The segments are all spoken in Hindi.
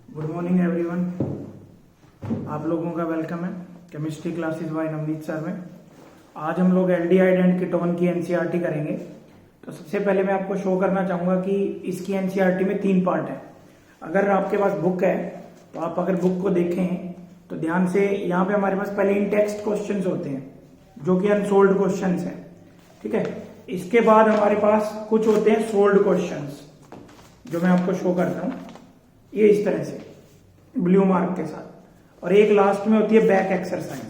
Good morning everyone. आप लोगों का वेलकम है chemistry classes bye Navneet sir में। आज हम लोग एल्डिहाइड एंड कीटोन की एनसीईआरटी करेंगे। तो सबसे पहले मैं आपको शो करना चाहूंगा कि इसकी एनसीईआरटी में 3 पार्ट है। अगर आपके पास बुक है तो आप अगर बुक को देखें तो ध्यान से, यहाँ पे हमारे पास पहले इन टेक्स्ट क्वेश्चंस होते हैं जो कि अनसोल्व्ड क्वेश्चंस हैं, ठीक है। इसके बाद हमारे पास कुछ होते हैं सोल्व्ड क्वेश्चंस जो मैं आपको शो करता हूँ ये इस तरह से ब्लू मार्क के साथ, और एक लास्ट में होती है बैक एक्सरसाइज।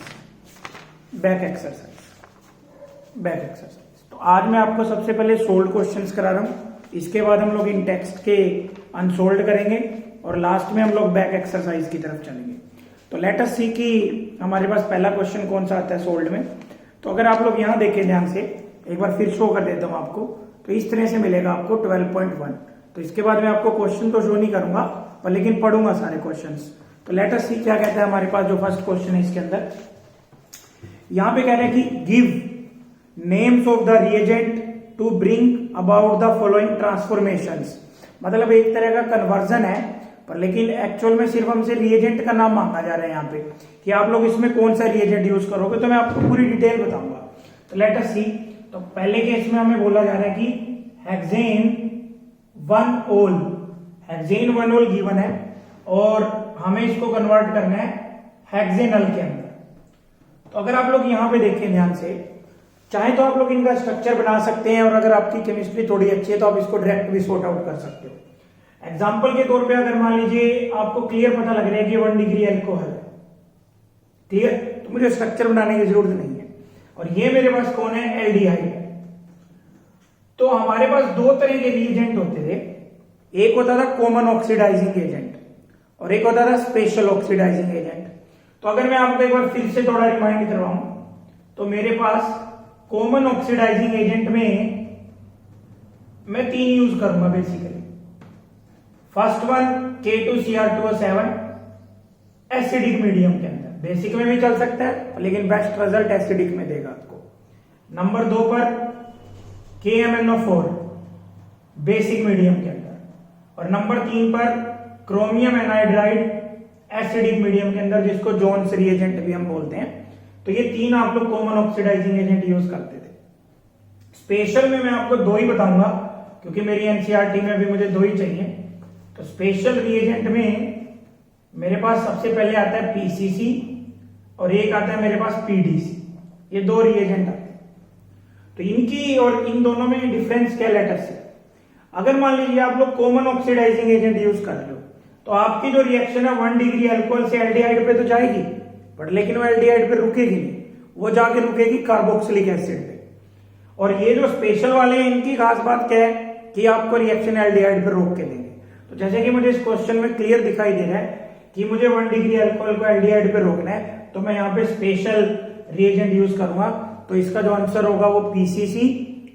तो आज मैं आपको सबसे पहले सोल्व्ड क्वेश्चंस करा रहा हूँ, इसके बाद हम लोग इन टेक्स्ट के अनसोल्व्ड करेंगे और लास्ट में हम लोग बैक एक्सरसाइज की तरफ चलेंगे। तो लेट अस सी कि हमारे पास पहला क्वेश्चन कौन सा आता है सोल्व्ड में। तो अगर आप लोग यहां देखें ध्यान से, एक बार फिर शो कर देता हूं आपको, तो इस तरह से मिलेगा आपको 12.1। तो इसके बाद मैं आपको क्वेश्चन तो शो नहीं करूंगा पर लेकिन पढ़ूंगा सारे क्वेश्चंस। तो लेट अस सी क्या कहता है हमारे पास जो फर्स्ट क्वेश्चन है इसके अंदर। यहां पे कह रहे हैं कि give names of the reagent to bring about the following transformations. मतलब एक तरह का कन्वर्जन है पर लेकिन एक्चुअल में सिर्फ हमसे रिएजेंट का नाम मांगा जा रहा है यहाँ पे कि आप लोग इसमें कौन सा रिएजेंट यूज करोगे। तो मैं आपको पूरी डिटेल बताऊंगा। तो लेट अस सी। तो पहले केस में हमें बोला जा रहा है कि हेक्सेन 1 ओल गिवन है और हमें इसको कन्वर्ट करना है हेक्सेनल के अंदर। तो अगर आप लोग यहां पे देखें ध्यान से, चाहे तो आप लोग इनका स्ट्रक्चर बना सकते हैं और अगर आपकी केमिस्ट्री थोड़ी अच्छी है तो आप इसको डायरेक्ट भी सॉर्ट आउट कर सकते हो। एग्जाम्पल के तौर पे अगर मान लीजिए आपको क्लियर पता लग रहा है कि 1 डिग्री अल्कोहल है, क्लियर, तो मुझे स्ट्रक्चर बनाने की जरूरत नहीं है। और ये मेरे पास कौन है, एल्डिहाइड है। तो हमारे पास 2 तरह के रिएजेंट होते थे, एक होता था कॉमन ऑक्सीडाइजिंग एजेंट और एक होता था स्पेशल ऑक्सीडाइजिंग एजेंट। तो अगर मैं आपको एक बार फिर से थोड़ा रिमाइंड करवाऊं तो मेरे पास कॉमन ऑक्सीडाइजिंग एजेंट में मैं 3 यूज करूंगा basically. First one K2Cr2O7 acidic medium के अंदर, बेसिक में भी चल सकता है लेकिन बेस्ट रिजल्ट एसिडिक में देगा आपको। नंबर 2 पर KMnO4 बेसिक मीडियम के अंदर, और नंबर 3 पर क्रोमियम एनाइड्राइड एसिडिक मीडियम के अंदर, जिसको जोन्स रिएजेंट भी हम बोलते हैं। तो ये 3 आप लोग कॉमन ऑक्सीडाइजिंग एजेंट यूज करते थे। स्पेशल में मैं आपको 2 ही बताऊंगा क्योंकि मेरी एनसीईआरटी में भी मुझे 2 ही चाहिए। तो स्पेशल रिएजेंट में मेरे पास सबसे पहले आता है PCC और एक आता है मेरे पास PDC। ये 2 रिएजेंट आते हैं। तो इनकी और इन दोनों में डिफरेंस क्या, लेटर से। अगर मान लीजिए आप लोग कॉमन ऑक्सीडाइजिंग एजेंट यूज कर रहे हो तो आपकी जो रिएक्शन है 1 डिग्री अल्कोहल से एल्डिहाइड पे तो जाएगी बट लेकिन वो एल्डिहाइड पे रुकेगी नहीं, वो जाके रुकेगी कार्बोक्सिलिक एसिड पे। और ये जो स्पेशल वाले हैं इनकी खास बात क्या है कि आपको रिएक्शन एल्डिहाइड पे रोक के देंगे। तो जैसे कि मुझे इस क्वेश्चन में क्लियर दिखाई दे रहा है कि मुझे 1 डिग्री अल्कोहल को एल्डिहाइड पे रोकना है, तो मैं यहाँ पे स्पेशल रिएजेंट यूज करूंगा। तो इसका जो आंसर होगा वो PCC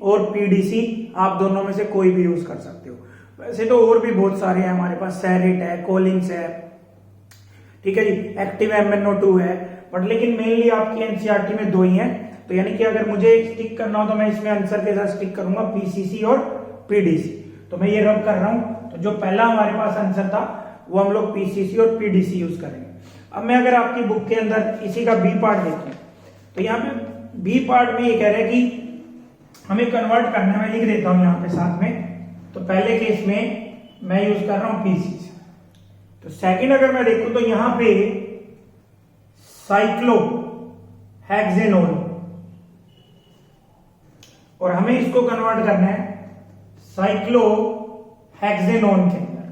और PDC, आप दोनों में से कोई भी यूज कर सकते हो। वैसे तो और भी बहुत सारे हैं हमारे पास, सैरिट है, कोलिंग्स है, ठीक है जी, एक्टिव MnO2 है, बट लेकिन मेनली आपकी एनसीईआरटी में 2 ही हैं। तो यानी कि अगर मुझे स्टिक करना हो तो मैं इसमें आंसर के साथ स्टिक करूंगा PCC और PDC। तो मैं ये रब कर रहा हूं। तो जो पहला हमारे पास आंसर था वो हम लोग PCC और PDC यूज करेंगे। अब मैं अगर आपकी बुक के अंदर इसी का B पार्ट देखूं तो यहाँ पे B पार्ट में ये कह रहा है कि हमें कन्वर्ट करना है। मैं लिख देता हूं यहाँ पे साथ में। तो पहले केस में मैं यूज कर रहा हूं PCC। तो सेकंड अगर मैं देखूं तो यहां पे साइक्लो हेक्सेनोल और हमें इसको कन्वर्ट करना है साइक्लो हेक्सेनोन के अंदर।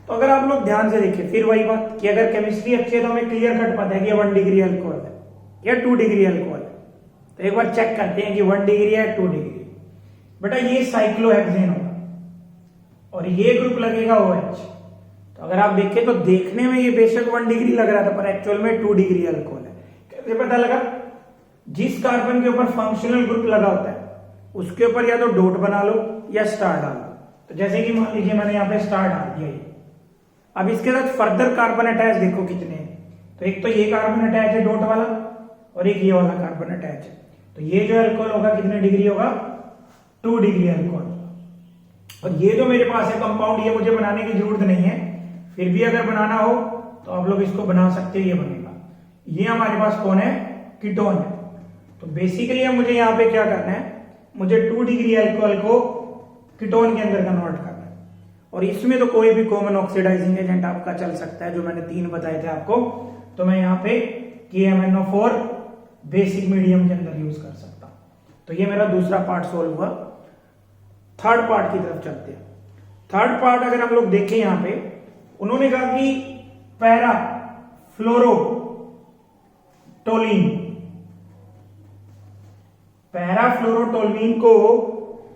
तो अगर आप लोग ध्यान से देखें फिर वही बात कि अगर केमिस्ट्री अच्छी है तो हमें क्लियर कट पता है कि 1 डिग्री अल्कोहल है या 2 डिग्री अल्कोहल है। तो एक बार चेक करते हैं कि 1 डिग्री है 2 डिग्री। बेटा ये साइक्लोहेक्सेन होगा और ये ग्रुप लगेगा OH। तो अगर आप देखें तो देखने में ये बेशक 1 डिग्री लग रहा था पर एक्चुअल में 2 डिग्री अल्कोहल है। कैसे पता लगा? जिस कार्बन के ऊपर फंक्शनल ग्रुप लगा होता है उसके ऊपर या तो डॉट बना लो या स्टार डाल लो। तो जैसे कि मान लीजिए मैंने यहाँ पे स्टार डाल दिया। अब इसके साथ फर्दर कार्बन अटैच देखो कितने हैं। तो एक तो ये कार्बन अटैच है डॉट वाला और एक ये वाला कार्बन अटैच है। तो ये जो अल्कोहल होगा कितने डिग्री होगा, 2 डिग्री अल्कोहल। और ये जो मेरे पास है कंपाउंड, ये मुझे बनाने की जरूरत नहीं है फिर भी अगर बनाना हो तो आप लोग इसको बना सकते हैं, ये बनेगा। ये हमारे पास कौन है, कीटोन है। तो बेसिकली अब मुझे यहाँ पे क्या करना है, मुझे 2 डिग्री अल्कोहल को कीटोन के अंदर कन्वर्ट करना है। और इसमें तो कोई भी कॉमन ऑक्सीडाइजिंग एजेंट आपका चल सकता है, जो मैंने 3 बताए थे आपको। तो मैं यहाँ पे KMnO4 बेसिक मीडियम के अंदर यूज कर सकता हूं। तो ये मेरा दूसरा पार्ट सोल्व हुआ। थर्ड पार्ट की तरफ चलते हैं। थर्ड पार्ट अगर हम लोग देखें, यहाँ पे उन्होंने कहा कि पैरा फ्लोरोटोल्वीन को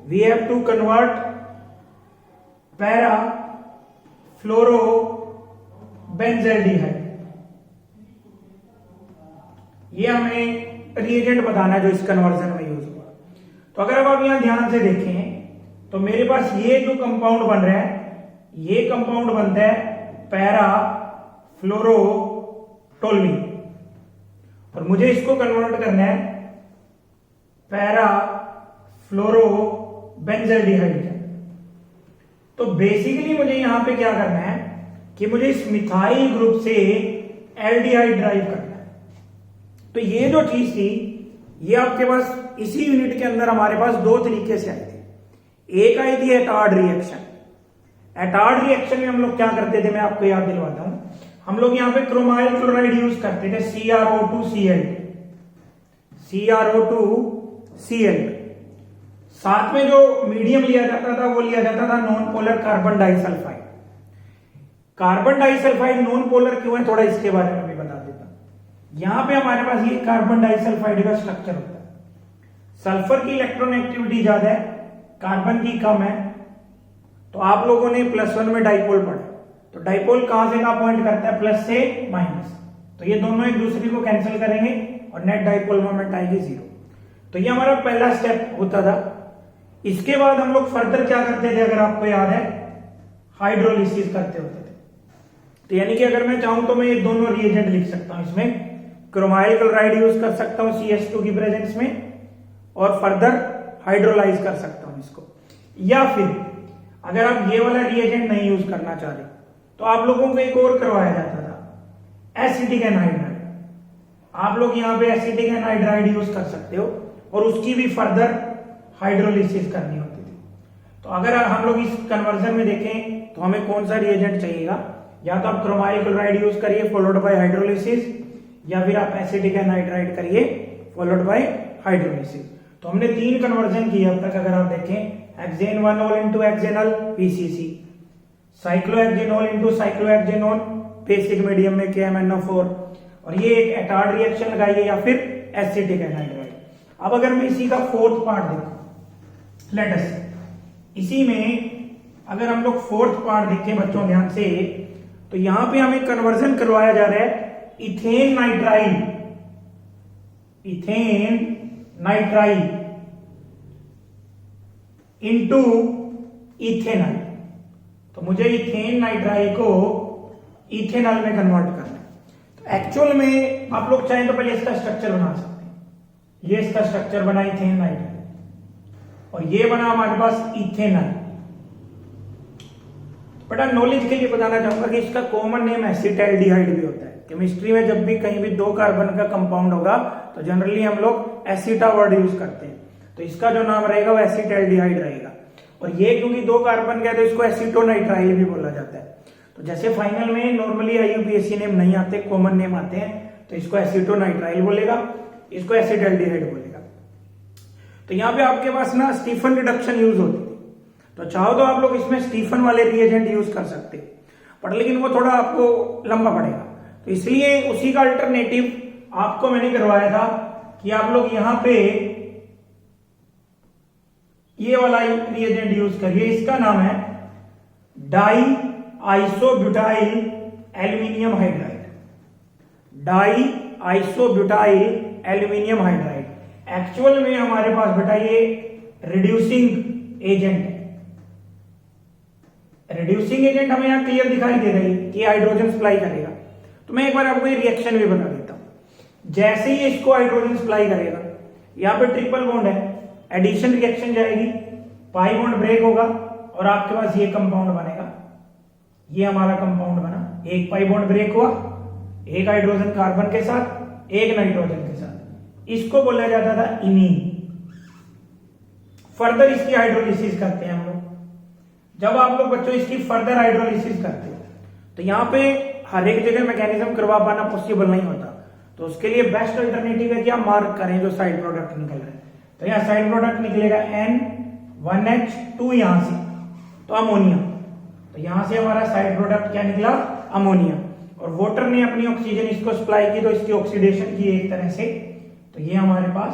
we have to convert para fluorobenzaldehyde. ये हमें रिएजेंट बताना है जो इस कन्वर्जन में यूज हुआ। तो अगर अब आप यहां ध्यान से देखें तो मेरे पास ये जो कंपाउंड बन रहा है, ये कंपाउंड बनता है पैरा फ्लोरोटोल्वीन, और मुझे इसको कन्वर्ट करना है पैरा फ्लोरोबेंजल्डिहाइड। तो बेसिकली मुझे यहां पे क्या करना है कि मुझे इस मिथाइल ग्रुप से एल्डिहाइड ड्राइव करना है। तो ये जो चीज थी, ये आपके पास इसी यूनिट के अंदर हमारे पास 2 तरीके से आई थी। एक आई थी एटार्ड रिएक्शन। एटार्ड रिएक्शन में हम लोग क्या करते थे, मैं आपको याद दिलवाता हूं। हम लोग यहां पे क्रोमाइल क्लोराइड यूज करते थे, CrO2Cl। साथ में जो मीडियम लिया जाता था वो लिया जाता था non polar carbon disulphide. Carbon disulphide non polar क्यों है, थोड़ा इसके बारे में भी बता देता हूं। यहां पे हमारे पास ये कार्बन डाइसल्फाइड का स्ट्रक्चर होता है। सल्फर की इलेक्ट्रॉन एक्टिविटी ज्यादा है, कार्बन की कम है। तो आप लोगों ने +1 में डाइपोल पढ़ा, तो डाइपोल कहां से कहां पॉइंट करता है, प्लस से माइनस। तो ये दोनों एक दूसरे को कैंसिल करेंगे और नेट डाइपोल मोमेंट आएगी 0। तो ये हमारा पहला स्टेप होता था। इसके बाद हम लोग फर्दर क्या करते थे, अगर आपको याद है, हाइड्रोलिसिस करते होते थे। तो यानी कि अगर मैं चाहूं तो मैं ये दोनों रिएजेंट लिख सकता हूं। इसमें क्रोमाइल क्लोराइड यूज कर सकता हूं CH2 की प्रेजेंस में, और फर्दर हाइड्रोलाइज कर सकता हूं इसको। या फिर अगर आप ये वाला रिएजेंट नहीं यूज करना चाह रहे तो आप लोगों को एक और करवाया जाता था, एसिटिक एनहाइड्राइड। आप लोग यहाँ पे एसिटिक एनहाइड्राइड यूज कर सकते हो, और उसकी भी फर्दर हाइड्रोलिसिस करनी होती थी। तो अगर हम लोग इस कन्वर्जन में देखें तो हमें कौन सा रिएजेंट चाहिएगा, या तो आप क्रोमाइल क्लोराइड यूज करिए फॉलोड बाय हाइड्रोलिसिस, या फिर आप एसिटिक एनहाइड्राइड करिए फॉलोड बाय हाइड्रोलिसिस। तो हमने 3 कन्वर्जन किए अब तक। अगर आप देखें, हेक्सेन-1-ol into hexanal PCC, cyclohexanol into cyclohexanone basic medium में KMnO4, और ये एक एटार्ड रिएक्शन लगाइए या फिर एसिटिक एनहाइड्राइड। अब अगर मैं इसी का 4th पार्ट देखूं, लेट अस, इसी में अगर हम लोग 4th पार्ट देखें बच्चों ध्यान से, तो यहां पे हमें कन्वर्जन करवाया जा रहा है इथेन नाइट्राइल इनटू इथेनॉल। तो मुझे इथेन नाइट्राइल को इथेनॉल में कन्वर्ट करना है। तो एक्चुअल में आप लोग चाहें तो पहले इसका स्ट्रक्चर बना सकते हैं। ये इसका स्ट्रक्चर बना इथेन नाइट्राइल, और ये बना हमारे पास इथेनॉल। बट नॉलेज के लिए बताना चाहूंगा कि इसका कॉमन नेम एसिटाल्डिहाइड भी होता है। केमिस्ट्री में जब भी कहीं भी 2 कार्बन का कंपाउंड होगा तो जनरली हम लोग एसिटा वर्ड यूज करते हैं। तो इसका जो नाम रहेगा वो एसिटाल्डिहाइड रहेगा। और ये क्योंकि 2 कार्बन का है तो इसको एसीटोनाइट्राइल भी बोला जाता है। तो जैसे फाइनल में नॉर्मली IUPAC नेम नहीं आते, कॉमन नेम आते हैं, तो इसको एसीटोनाइट्राइल बोलेगा, इसको एसिटाल्डिहाइड बोलेगा। तो यहाँ पे आपके पास ना स्टीफन रिडक्शन यूज होती है। तो चाहो तो आप लोग इसमें स्टीफन वाले रिएजेंट यूज कर सकते हैं, बट लेकिन वो थोड़ा आपको लंबा पड़ेगा। तो इसलिए उसी का अल्टरनेटिव आपको मैंने करवाया था कि आप लोग यहां पे ये वाला रिएजेंट यूज करिए। इसका नाम है die isobutyl aluminium hydride. Die isobutyl aluminium hydride actual में हमारे पास बेटा ये रिड्यूसिंग एजेंट है। रिड्यूसिंग एजेंट हमें यहां क्लियर दिखाई दे रही है कि हाइड्रोजन सप्लाई करेगा। तो मैं एक बार आपको ये रिएक्शन भी बता देता हूं। जैसे ही इसको हाइड्रोजन सप्लाई करेगा, यहां पे ट्रिपल बॉन्ड है, एडिशन रिएक्शन जाएगी, पाई बॉन्ड ब्रेक होगा और आपके पास ये कंपाउंड बनेगा। ये हमारा कंपाउंड बना, एक पाई बॉन्ड ब्रेक हुआ, एक हाइड्रोजन कार्बन के साथ, एक नाइट्रोजन के साथ, इसको बोला जाता था इमीन। फर्दर इसकी हाइड्रोलिसिस करते हैं हम लोग। जब आप लोग बच्चों इसकी फर्दर हाइड्रोलिसिस करते हो तो यहाँ पे हर एक जगह मैकेनिज्म करवा पाना पॉसिबल नहीं होता, तो उसके लिए बेस्ट अल्टरनेटिव है कि आप मार्क करें जो साइड प्रोडक्ट निकल रहा है। तो यहाँ साइड प्रोडक्ट निकलेगा N1H2 यहां से, तो अमोनिया। तो यहां से हमारा साइड प्रोडक्ट क्या निकला, अमोनिया। और वाटर ने अपनी ऑक्सीजन इसको सप्लाई की तो इसकी ऑक्सीडेशन की एक तरह से, तो ये हमारे पास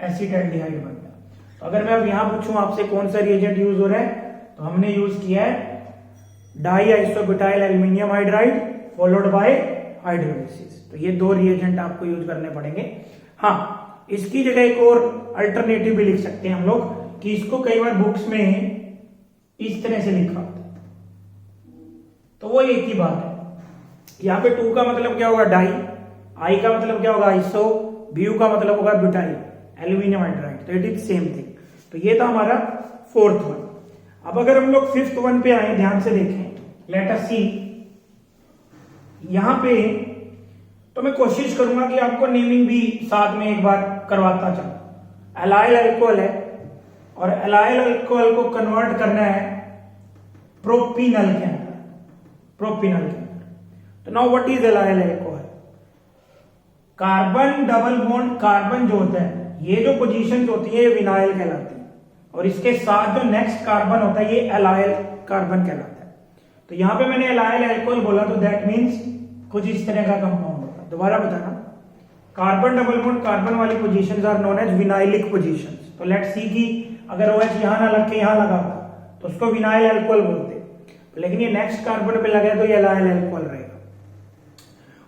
एसिटाल्डिहाइड बन गया। तो अगर मैं अब यहां पूछूं आपसे कौन सा रिएजेंट यूज हो रहा है, तो हमने यूज किया है die isobutyl aluminium hydride followed by hydrolysis. तो ये दो रिएजेंट आपको यूज करने पड़ेंगे। हाँ, इसकी जगह एक और अल्टरनेटिव भी लिख सकते हैं हम लोग कि इसको कई बार बुक्स में इस तरह से लिखा होता है, तो वो एक ही बात है। यहाँ पे 2 का मतलब क्या होगा, डाई, आई का मतलब क्या होगा, आइसो, ब्यू का मतलब होगा ब्यूटाइल एल्यूमिनियम हाइड्राइड। तो इट इज सेम थिंग। तो ये था हमारा 4th वन। अब अगर हम लोग 5th वन पे आए, ध्यान से देखें, लेट अस सी। यहां पे तो मैं कोशिश करूंगा कि आपको नेमिंग भी साथ में एक बार करवाता चलूं। एलाइल अल्कोहल है और एलाइल अल्कोहल को कन्वर्ट करना है प्रोपीनल के अंदर, प्रोपीनल के अंदर। तो now what is allyl alcohol? Carbon double bond, carbon जो होता है, ये जो पोजीशंस होती है ये विनाइल कहलाती है, और इसके साथ जो नेक्स्ट कार्बन होता है ये एलाइल कार्बन कहलाता है। तो यहां पे मैंने एलाइल अल्कोहल बोला तो दैट मीन्स कुछ इस तरह का कंपाउंड होता है। दोबारा बताना, कार्बन डबल बॉन्ड, कार्बन वाली positions are known as vinylic positions. तो लेट्स सी कि अगर OH यहां ना लग के यहां लगा होता तो उसको विनाइल अल्कोहल बोलते, लेकिन ये नेक्स्ट कार्बन पे लगा है तो ये एलाइल अल्कोहल रहेगा।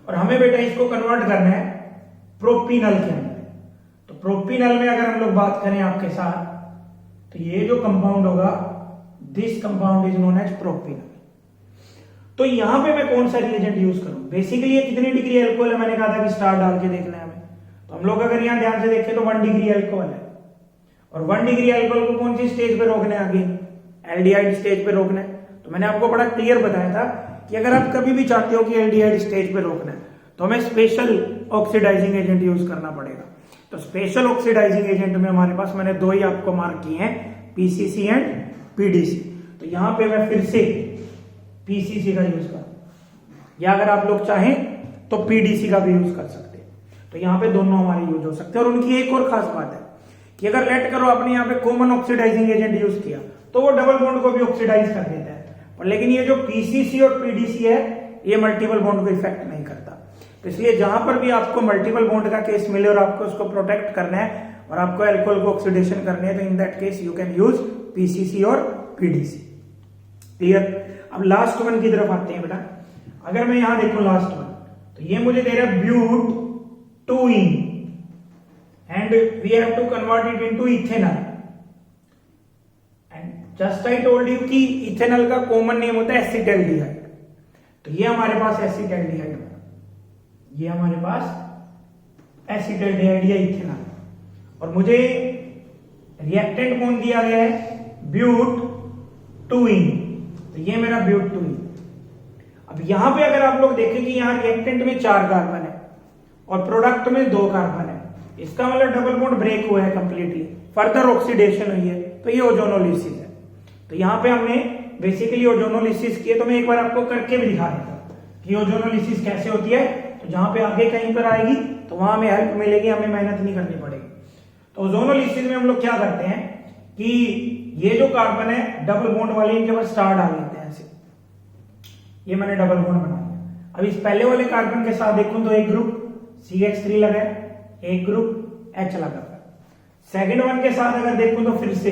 और हमें बेटा इसको कन्वर्ट करना है प्रोपीनल के अंदर। तो प्रोपीनल में अगर हम लोग बात करें आपके साथ, तो ये जो कंपाउंड होगा, this compound is known as propanal. तो यहां पे मैं कौन सा रिएजेंट यूज करूं? बेसिकली ये कितनी डिग्री अल्कोहल है, मैंने कहा था कि स्टार डाल के देखना है हमें। तो हम लोग अगर यहां ध्यान से देखें तो 1 डिग्री अल्कोहल है, और 1 डिग्री अल्कोहल को कौन सी स्टेज पे रोकना है, आगे एल्डिहाइड स्टेज पे रोकना है। तो मैंने आपको बड़ा क्लियर बताया था कि अगर आप कभी भी चाहते हो कि एल्डिहाइड स्टेज पे रोकना है तो हमें स्पेशल ऑक्सीडाइजिंग एजेंट यूज करना पड़ेगा। तो स्पेशल ऑक्सीडाइजिंग एजेंट में हमारे पास मैंने 2 ही आपको मार्क किए हैं, PCC एंड PDC। तो यहां पे मैं फिर से PCC का यूज करूं, या अगर आप लोग चाहें तो PDC का भी यूज कर सकते हैं। तो यहां पे दोनों हमारे यूज हो सकते हैं। और उनकी एक और खास बात है कि अगर लेट करो आपने यहाँ पे कॉमन ऑक्सीडाइजिंग एजेंट यूज किया तो वो डबल बॉन्ड को भी ऑक्सीडाइज कर देता है, और लेकिन ये जो PCC और PDC है ये मल्टीपल बॉन्ड को इफेक्ट नहीं करता। तो इसलिए जहां पर भी आपको मल्टीपल बॉन्ड का केस मिले और आपको उसको प्रोटेक्ट करना है और आपको अल्कोहल को ऑक्सीडेशन करने है, तो in that case you can use PCC और PDC। क्लियर? अब लास्ट वन की तरफ आते हैं बेटा। अगर मैं यहां देखूं लास्ट वन, तो ये मुझे दे रहा है but two ene and we have to convert it into ethanol. And just I told you कि इथेनॉल का कॉमन नेम होता है एसिटाल्डिहाइड। तो ये हमारे पास एसिटाल्डिहाइड है, ये हमारे पास एसिटाल्डिहाइड या इथेनॉल, और मुझे रिएक्टेंट कौन दिया गया है, ब्यूट-2-इन। तो ये मेरा ब्यूट-2-इन। अब यहां पे अगर आप लोग देखें कि यहां रिएक्टेंट में 4 कार्बन है और प्रोडक्ट में 2 कार्बन है, इसका मतलब डबल बॉन्ड ब्रेक हुआ है कंप्लीटली, फर्दर ऑक्सीडेशन हुई है, तो ये ओजोनोलिसिस है। तो यहां पे हमने बेसिकली ओजोनोलिसिस किए, तो मैं एक बार आपको करके भी दिखा देता हूं कि ओजोनोलिसिस कैसे होती है। तो जहां पे आगे कहीं पर आएगी तो वहां हमें हेल्प मिलेगी, हमें मेहनत नहीं करनी पड़ेगी। तो ओजोनोलिसिस में हम लोग क्या करते हैं कि ये जो कार्बन है डबल बॉन्ड वाले, इनके पास स्टार डाल देते हैं ऐसे। ये मैंने डबल बॉन्ड बना दिया। अब इस पहले वाले कार्बन के साथ देखूं तो एक ग्रुप CH3 लगा है, एक ग्रुप H लगा हुआ है। सेकेंड वन के साथ अगर देखूं तो फिर से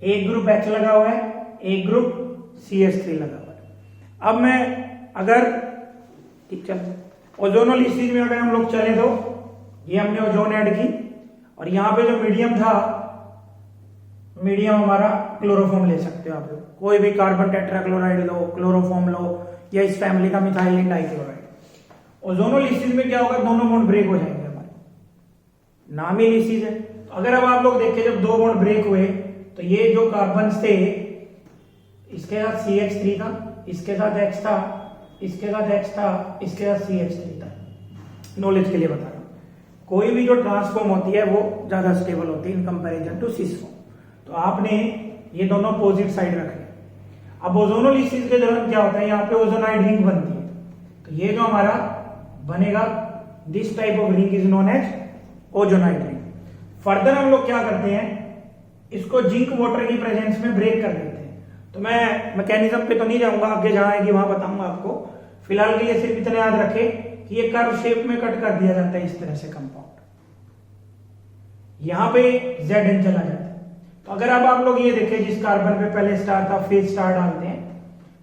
एक ग्रुप H लगा हुआ है, एक ग्रुप CH3 लगा हुआ है। अब मैं अगर ठीक चल ओजोनोलिसिस में अगर हम लोग चले तो ये हमने ओजोन ऐड की, और यहां पे जो मीडियम था, मीडियम हमारा क्लोरोफॉर्म ले सकते हो आप लोग, कोई भी कार्बन टेट्राक्लोराइड लो, क्लोरोफॉर्म लो, या इस फैमिली का मिथाइलिन डाइक्लोराइड। ओजोनोलिसिस में क्या होगा, दोनों बॉन्ड ब्रेक हो जाएंगे हमारे, नाम ही लिसिस है। तो अगर अब आप लोग देखें जब 2 बॉन्ड ब्रेक हुए तो ये जो कार्बन थे इसके साथ CH3 था, इसके साथ X था, इसके साथ X था, इसके साथ CH3 था। नॉलेज के लिए बता रहा हूं, कोई भी जो ट्रांसफॉर्म होती है वो ज्यादा स्टेबल होती है in comparison to cis form. तो आपने ये दोनों अपोजिट साइड रखने। अब ओजोनोलिसिस के दौरान क्या होता है, यहाँ पे ओजोनाइड रिंग बनती है। तो ये जो हमारा बनेगा, this type of ring is known as ozonide ring. Further हम लोग क्या करते हैं, इसको जिंक वाटर की प्रेजेंस में ब्रेक कर देते हैं। तो मैं मैकेनिज्म पे तो नहीं जाऊंगा, आगे जहां आएगी वहां बताऊंगा आपको। फिलहाल के लिए सिर्फ इतना याद रखें कि ये कर्व शेप में कट कर दिया जाता है इस तरह से कंपाउंड, यहां पे Zn चला जाता है। तो अगर अब आप लोग ये देखें, जिस कार्बन पे पहले स्टार था, फेज स्टार डालते हैं,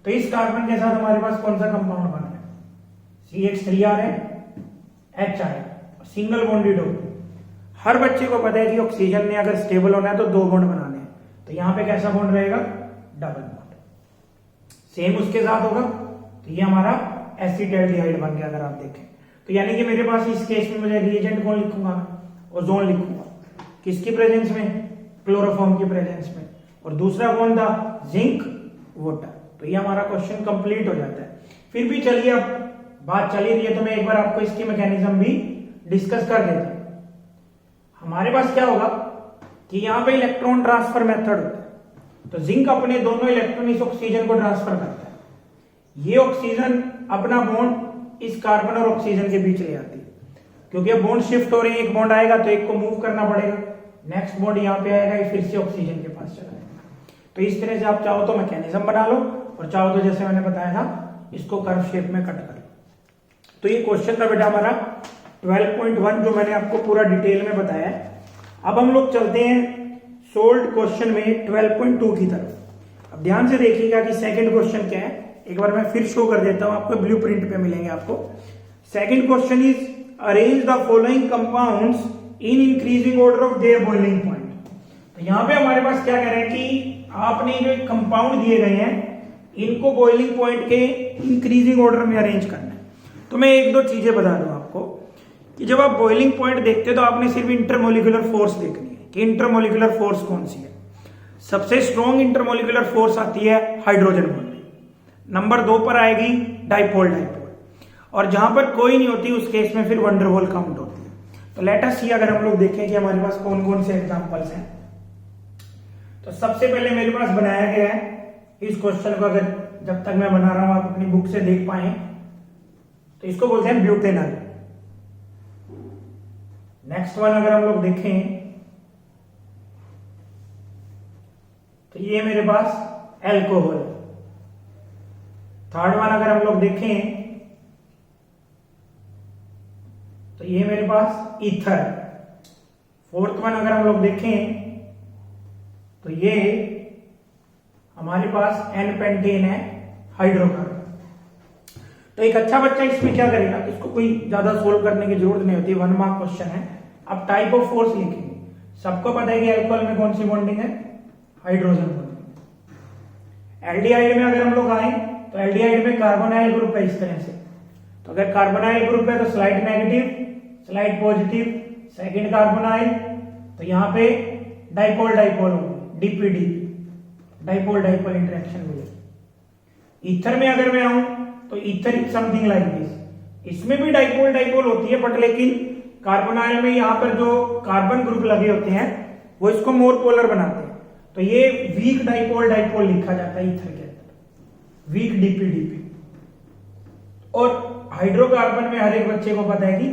तो इस कार्बन के साथ हमारे पास कौन सा कंपाउंड बन रहा है, CH3 है, H है, सिंगल बॉन्डेड हो। हर बच्चे को पता है कि ऑक्सीजन ने अगर स्टेबल होना है तो 2 बॉन्ड बनाने हैं। तो यहां पे कैसा बॉन्ड रहेगा, डबल बॉन्ड। सेम उसके साथ होगा, तो ये हमारा एसिटाल्डिहाइड बन गया। अगर आप देखें तो यानी कि मेरे पास इस केस में मुझे रिएजेंट कौन लिखूंगा, ओजोन लिखूंगा, किसकी प्रेजेंस में, क्लोरोफॉर्म की प्रेजेंस में, और दूसरा कौन था, जिंक वाटर। तो ये हमारा क्वेश्चन कंप्लीट हो जाता है। फिर भी चलिए, अब बात चली रही है तो मैं एक बार आपको इसकी मैकेनिज्म भी डिस्कस कर देता हूं। हमारे पास क्या होगा कि यहां पे इलेक्ट्रॉन ट्रांसफर मेथड होता है। तो जिंक अपने दोनों इलेक्ट्रॉन इस ऑक्सीजन को ट्रांसफर करता है। ये ऑक्सीजन अपना बॉन्ड इस कार्बन और ऑक्सीजन के बीच ले आती है, क्योंकि अब बॉन्ड शिफ्ट हो रहे हैं, एक बॉन्ड आएगा तो एक को मूव करना पड़ेगा, नेक्स्ट बॉन्ड यहाँ पे आएगा, ये फिर से ऑक्सीजन के पास चला जाएगा। तो इस तरह से आप चाहो तो मैकेनिज्म बना लो, और चाहो तो जैसे मैंने बताया था इसको कर्व शेप में कट कर लो। तो ये क्वेश्चन था बेटा हमारा 12.1, जो मैंने आपको पूरा डिटेल में बताया है। अब हम लोग चलते हैं सोल्व्ड क्वेश्चन में 12.2 की तरफ। अब ध्यान से देखिएगा कि सेकंड क्वेश्चन क्या है, एक बार मैं फिर शो कर देता हूं आपको, ब्लूप्रिंट पे मिलेंगे आपको। Second question is arrange the following compounds in increasing order of their boiling point. तो यहां पे हमारे पास क्या कह रहे हैं कि आपने जो कंपाउंड दिए गए हैं इनको बॉइलिंग पॉइंट के इंक्रीजिंग ऑर्डर में अरेंज करना है। तो मैं एक दो चीजें बता दूं आपको कि जब आप बॉइलिंग पॉइंट देखते हो तो आपने सिर्फ इंटरमोलिकुलर फोर्स देखनी है कि इंटरमोलिकुलर फोर्स कौन सी है। सबसे स्ट्रॉन्ग इंटरमोलिकुलर फोर्स आती है हाइड्रोजन बॉन्ड, नंबर 2 पर आएगी डाइपोल डाइपोल, और जहां पर कोई नहीं होती उस केस में फिर वंडरवॉल काउंट होती है। तो लेट अस सी, अगर हम लोग देखें कि हमारे पास कौन कौन से एग्जांपल्स हैं। तो सबसे पहले मेरे पास बनाया गया है इस क्वेश्चन को, अगर जब तक मैं बना रहा हूं आप अपनी बुक से देख पाए, तो इसको बोलते हैं ब्यूटेनॉल। नेक्स्ट वन अगर हम लोग देखें तो ये मेरे पास एल्कोहल। थर्ड वन अगर हम लोग देखें तो ये मेरे पास ईथर। फोर्थ वन अगर हम लोग देखें तो ये हमारे पास एन पेंटेन है, हाइड्रोकार्बन। तो एक अच्छा बच्चा इसमें क्या करेगा, इसको कोई ज्यादा सोल्व करने की जरूरत नहीं होती, 1 मार्क क्वेश्चन है। अब टाइप ऑफ फोर्स लिखेंगे। सबको पता है कि अल्कोहल में कौन सी बॉन्डिंग है, हाइड्रोजन बॉन्डिंग। एल्डिहाइड में अगर हम लोग आए तो एल्डिहाइड में कार्बोनाइल ग्रुप है इस तरह से। तो अगर कार्बोनाइल ग्रुप है तो slight negative, slight positive, second carbonyl, तो यहां पे डाइपोल डाइपोल होगी, डीपीडी, डाइपोल डाइपोल इंटरेक्शन मिलेगी। ईथर में अगर मैं आऊं तो ether is something like this. इसमें भी डाइपोल डाइपोल होती है, बट लेकिन कार्बोनाइल में यहां पर जो कार्बन ग्रुप लगे होते हैं वो इसको मोर पोलर बनाते हैं। तो ये वीक डाइपोल डाइपोल लिखा जाता है ईथर के अंदर, वीक डीपीडीपी। और हाइड्रोकार्बन में हर एक बच्चे को पता है कि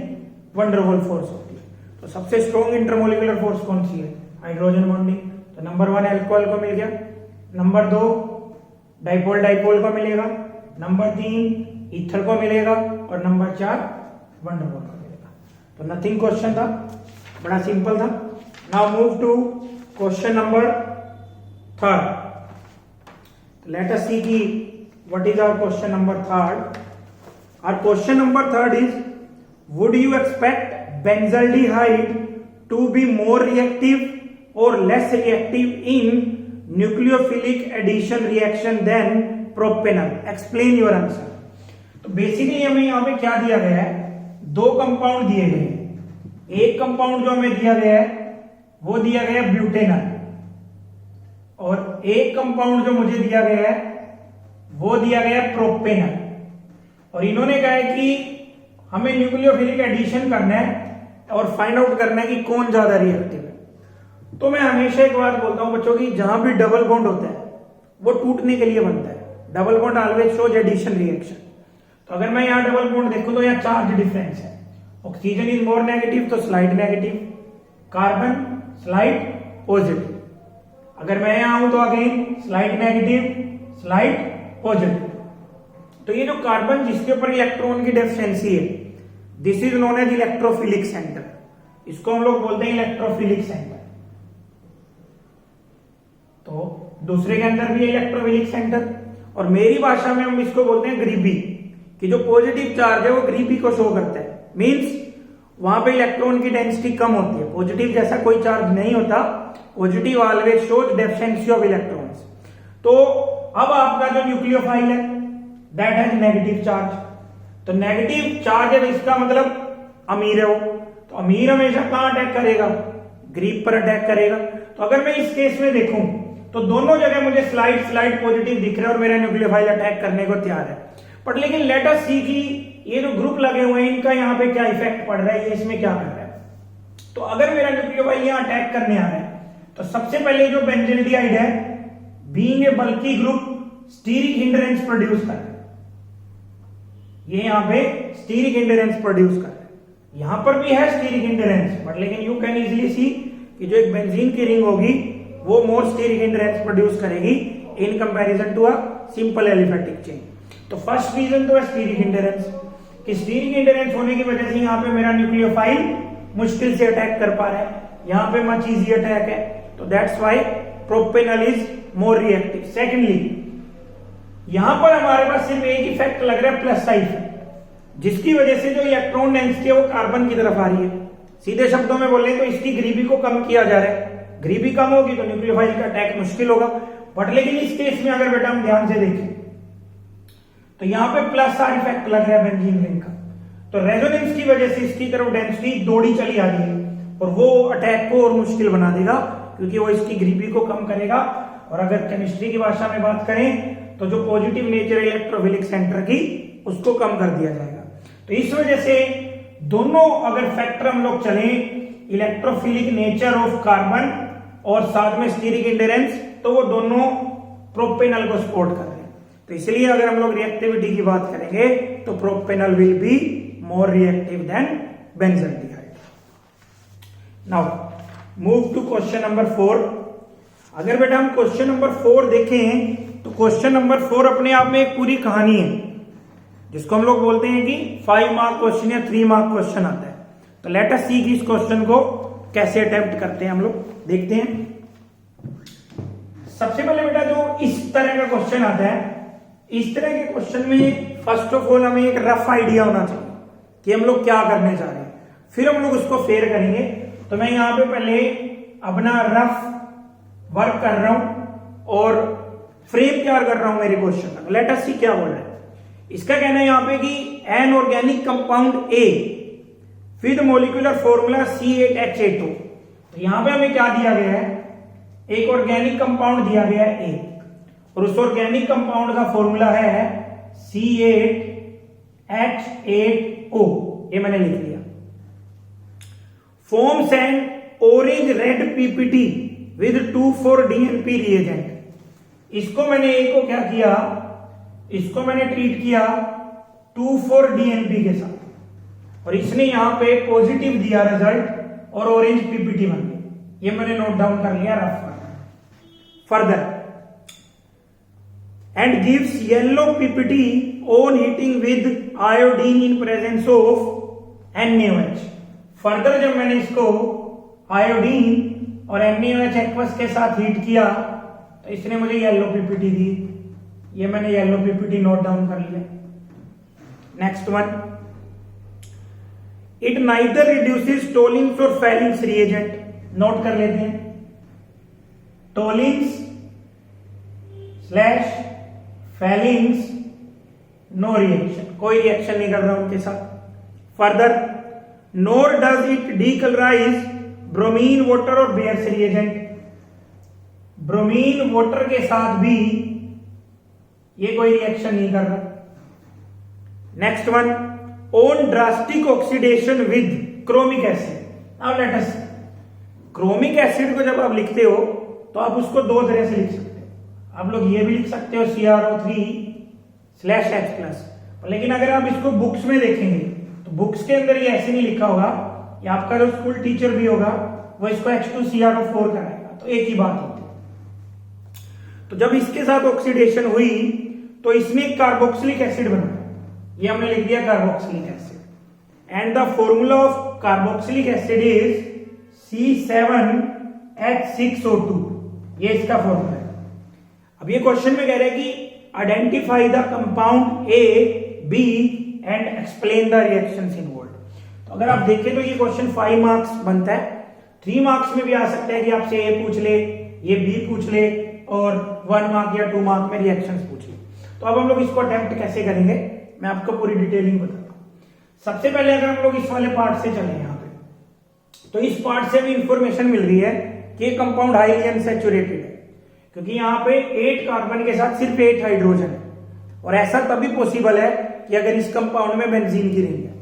वंडरवॉल फोर्स होती है। तो सबसे स्ट्रॉन्ग इंटरमोलिकुलर फोर्स कौन सी है, हाइड्रोजन बॉन्डिंग। तो नंबर 1 अल्कोहल को मिल गया, नंबर 2 डाइपोल डाइपोल को मिलेगा, नंबर 3 ईथर को मिलेगा, और नंबर 4 वंडरवॉल को मिलेगा। तो नथिंग क्वेश्चन था, बड़ा सिंपल था। Now move to question number 3rd। Let us see की what is our question number 3rd। Our question number 3rd is, would you expect benzaldehyde to be more reactive or less reactive in nucleophilic addition reaction than propanol? Explain your answer. तो बेसिकली हमें यहाँ पे क्या दिया गया है, 2 कंपाउंड दिए गए हैं। एक कंपाउंड जो हमें दिया गया है वो दिया गया है ब्यूटेनॉल, और एक कंपाउंड जो मुझे दिया गया है वो दिया गया प्रोपेनल, और इन्होंने कहा है कि हमें न्यूक्लियोफिलिक एडिशन करना है और फाइंड आउट करना है कि कौन ज्यादा रिएक्टिव है। तो मैं हमेशा एक बात बोलता हूं बच्चों की, जहां भी डबल बॉन्ड होता है वो टूटने के लिए बनता है। Double bond always shows addition reaction. तो अगर मैं यहाँ डबल बॉन्ड देखूं तो यहाँ चार्ज डिफरेंस है। ऑक्सीजन इज मोर नेगेटिव तो slight negative, carbon slight positive. अगर मैं यहाँ आऊं तो again slight negative slight positive. तो ये जो कार्बन जिसके ऊपर इलेक्ट्रॉन की डेफिशिएंसी है, this is known as electrophilic centre. इसको हम लोग बोलते हैं इलेक्ट्रोफिलिक सेंटर। तो दूसरे के अंदर भी इलेक्ट्रोफिलिक सेंटर, और मेरी भाषा में हम इसको बोलते हैं ग्रीबी, कि जो पॉजिटिव चार्ज है वो ग्रीबी को शो करता है। मींस वहां पे इलेक्ट्रॉन की डेंसिटी कम होती है, पॉजिटिव जैसा कोई चार्ज नहीं होता। Positive always shows deficiency of electrons. तो अब आपका जो न्यूक्लियोफाइल है दैट हैज नेगेटिव चार्ज। तो नेगेटिव चार्ज है, इसका मतलब अमीर है वो। तो अमीर हमेशा कहां अटैक करेगा? ग्रीब पर अटैक करेगा। तो अगर मैं इस केस में देखूं तो दोनों जगह मुझे स्लाइड स्लाइड पॉजिटिव दिख रहा है और मेरा न्यूक्लियोफाइल अटैक करने को तैयार है। बट लेकिन लेट अस सी कि ये जो ग्रुप लगे हुए हैं इनका यहाँ पे क्या इफेक्ट पड़ रहा है, ये इसमें क्या कर रहा है। तो अगर मेरा न्यूक्लियोफाइल यहाँ अटैक करने आ रहा है तो सबसे पहले जो बेंजल्डिहाइड है, being a bulky group, steric hindrance produce कर रहा है। ये यहाँ पे स्टीरिक हिंडरेंस प्रोड्यूस कर रहा है। यहां पर भी है स्टीरिक हिंडरेंस, बट लेकिन यू कैन इजीली सी कि जो एक बेंजीन की रिंग होगी वो मोर स्टीरिक हिंडरेंस प्रोड्यूस करेगी in comparison to a simple aliphatic chain. तो फर्स्ट रीजन तो है स्टीरिक हिंडरेंस, कि स्टीरिक हिंडरेंस होने की वजह से यहाँ पे मेरा न्यूक्लियोफाइल मुश्किल से अटैक कर पा रहा है। यहाँ पे मच इजी अटैक है, तो that's why propanal is more reactive. Secondly, यहां पर हमारे पास सिर्फ एक इफेक्ट लग रहा है, प्लस साइड इफेक्ट, जिसकी वजह से जो इलेक्ट्रॉन डेंसिटी है वो कार्बन की तरफ आ रही है। सीधे शब्दों में बोले तो इसकी ग्रीबी को कम किया जा रहा है। ग्रीबी कम होगी तो न्यूक्लियोफाइल का अटैक मुश्किल होगा। बट लेकिन इस केस में अगर बेटा हम ध्यान से देखें तो यहां पे प्लस साइड इफेक्ट लग रहा है बेंजीन रिंग का। तो रेजोनेंस की वजह से इसकी तरफ डेंसिटी दौड़ी चली आ रही है और वो अटैक को और मुश्किल बना देगा, क्योंकि वो इसकी ग्रीबी को कम करेगा। और अगर केमिस्ट्री की भाषा में बात करें तो जो पॉजिटिव नेचर है इलेक्ट्रोफिलिक सेंटर की, उसको कम कर दिया जाएगा। तो इस वजह से दोनों अगर फैक्टर हम लोग चले, इलेक्ट्रोफिलिक नेचर ऑफ कार्बन और साथ में स्टीरिक हिंडरेंस, तो वो दोनों प्रोपेनल को सपोर्ट कर रहे हैं। तो इसलिए अगर हम लोग रिएक्टिविटी की बात करेंगे तो propanal will be more reactive than benzaldehyde. Now move to question number 4। अगर बेटा हम क्वेश्चन नंबर 4 देखें तो क्वेश्चन नंबर 4 अपने आप में एक पूरी कहानी है, जिसको हम लोग बोलते हैं कि 5 मार्क क्वेश्चन या 3 मार्क क्वेश्चन आता है। तो लेट अस सी कि इस क्वेश्चन को कैसे अटेम्प्ट करते हैं हम लोग, देखते हैं। सबसे पहले बेटा जो इस तरह का क्वेश्चन आता है, इस तरह के क्वेश्चन में फर्स्ट ऑफ ऑल हमें एक रफ आइडिया होना चाहिए कि हम लोग क्या करने जा रहे हैं, फिर हम लोग उसको फेयर करेंगे। तो मैं यहां पे पहले अपना रफ वर्क कर रहा हूं और फ्रेम तैयार कर रहा हूं मेरे क्वेश्चन का। लेट अस सी क्या बोल रहा है। इसका कहना है यहां पे कि an organic compound A with molecular formula C8H8O। तो यहां पे हमें क्या दिया गया है, एक ऑर्गेनिक कंपाउंड दिया गया है ए, और उस ऑर्गेनिक कंपाउंड का फॉर्मूला है C8H8O। ये मैंने लिख लिया। Forms an orange red PPT with 2,4-DNP reagent. इसको मैंने ए को क्या किया, इसको मैंने ट्रीट किया 2,4-DNP के साथ, और इसने यहां पे पॉजिटिव दिया रिजल्ट और ऑरेंज पीपीटी बन गई। ये मैंने नोट डाउन कर लिया rough. Further and gives yellow PPT on heating with iodine in presence of NaOH। Further जब मैंने इसको आयोडीन और NaOH एक्वस के साथ हीट किया तो इसने मुझे येलो पीपीटी दी। ये मैंने येलो पीपीटी नोट डाउन कर लिया। Next one, it neither reduces Tollens और फैलिंग्स रिएजेंट। नोट कर लेते हैं, टोलिन्स / फैलिंग्स नो रिएक्शन, कोई रिएक्शन नहीं कर रहा उनके साथ। Further, nor does it decolourise bromine water और बेयर्स रिएजेंट। ब्रोमीन वाटर के साथ भी ये कोई रिएक्शन नहीं कर रहा। Next one, on drastic oxidation with chromic acid. Now let us, chromic acid को जब आप लिखते हो तो आप उसको दो तरह से लिख सकते हो। आप लोग ये भी लिख सकते हो CrO3/H+, लेकिन अगर आप इसको बुक्स में देखेंगे तो बुक्स के अंदर ये ऐसे नहीं लिखा होगा। या आपका जो स्कूल टीचर भी होगा वो इसको H2CrO4 कराएगा, तो एक ही बात होती है। तो जब इसके साथ ऑक्सीडेशन हुई तो इसमें कार्बोक्सिलिक एसिड बना, ये हमने लिख दिया carboxylic acid, and the formula of carboxylic acid is C7H6O2, ये इसका फॉर्मूला है। अब ये क्वेश्चन में कह रहे हैं कि identify the compound A B and explain the reactions involved. तो अगर आप देखें तो ये क्वेश्चन 5 मार्क्स बनता है। 3 मार्क्स में भी आ सकता है कि आपसे ए पूछ ले, ये बी पूछ ले, और 1 मार्क या 2 मार्क में रिएक्शंस पूछ ले। तो अब हम लोग इसको अटेम्प्ट कैसे करेंगे, मैं आपको पूरी डिटेलिंग बताता हूं। सबसे पहले अगर हम लोग इस वाले पार्ट से चले यहाँ पे, तो इस पार्ट से भी इंफॉर्मेशन मिल रही है कि ये कंपाउंड हाईली अनसैचुरेटेड है, क्योंकि यहाँ पे 8 कार्बन के साथ सिर्फ 8 हाइड्रोजन है। और ऐसा तभी पॉसिबल है कि अगर इस कंपाउंड में बेंजीन की रिंग है।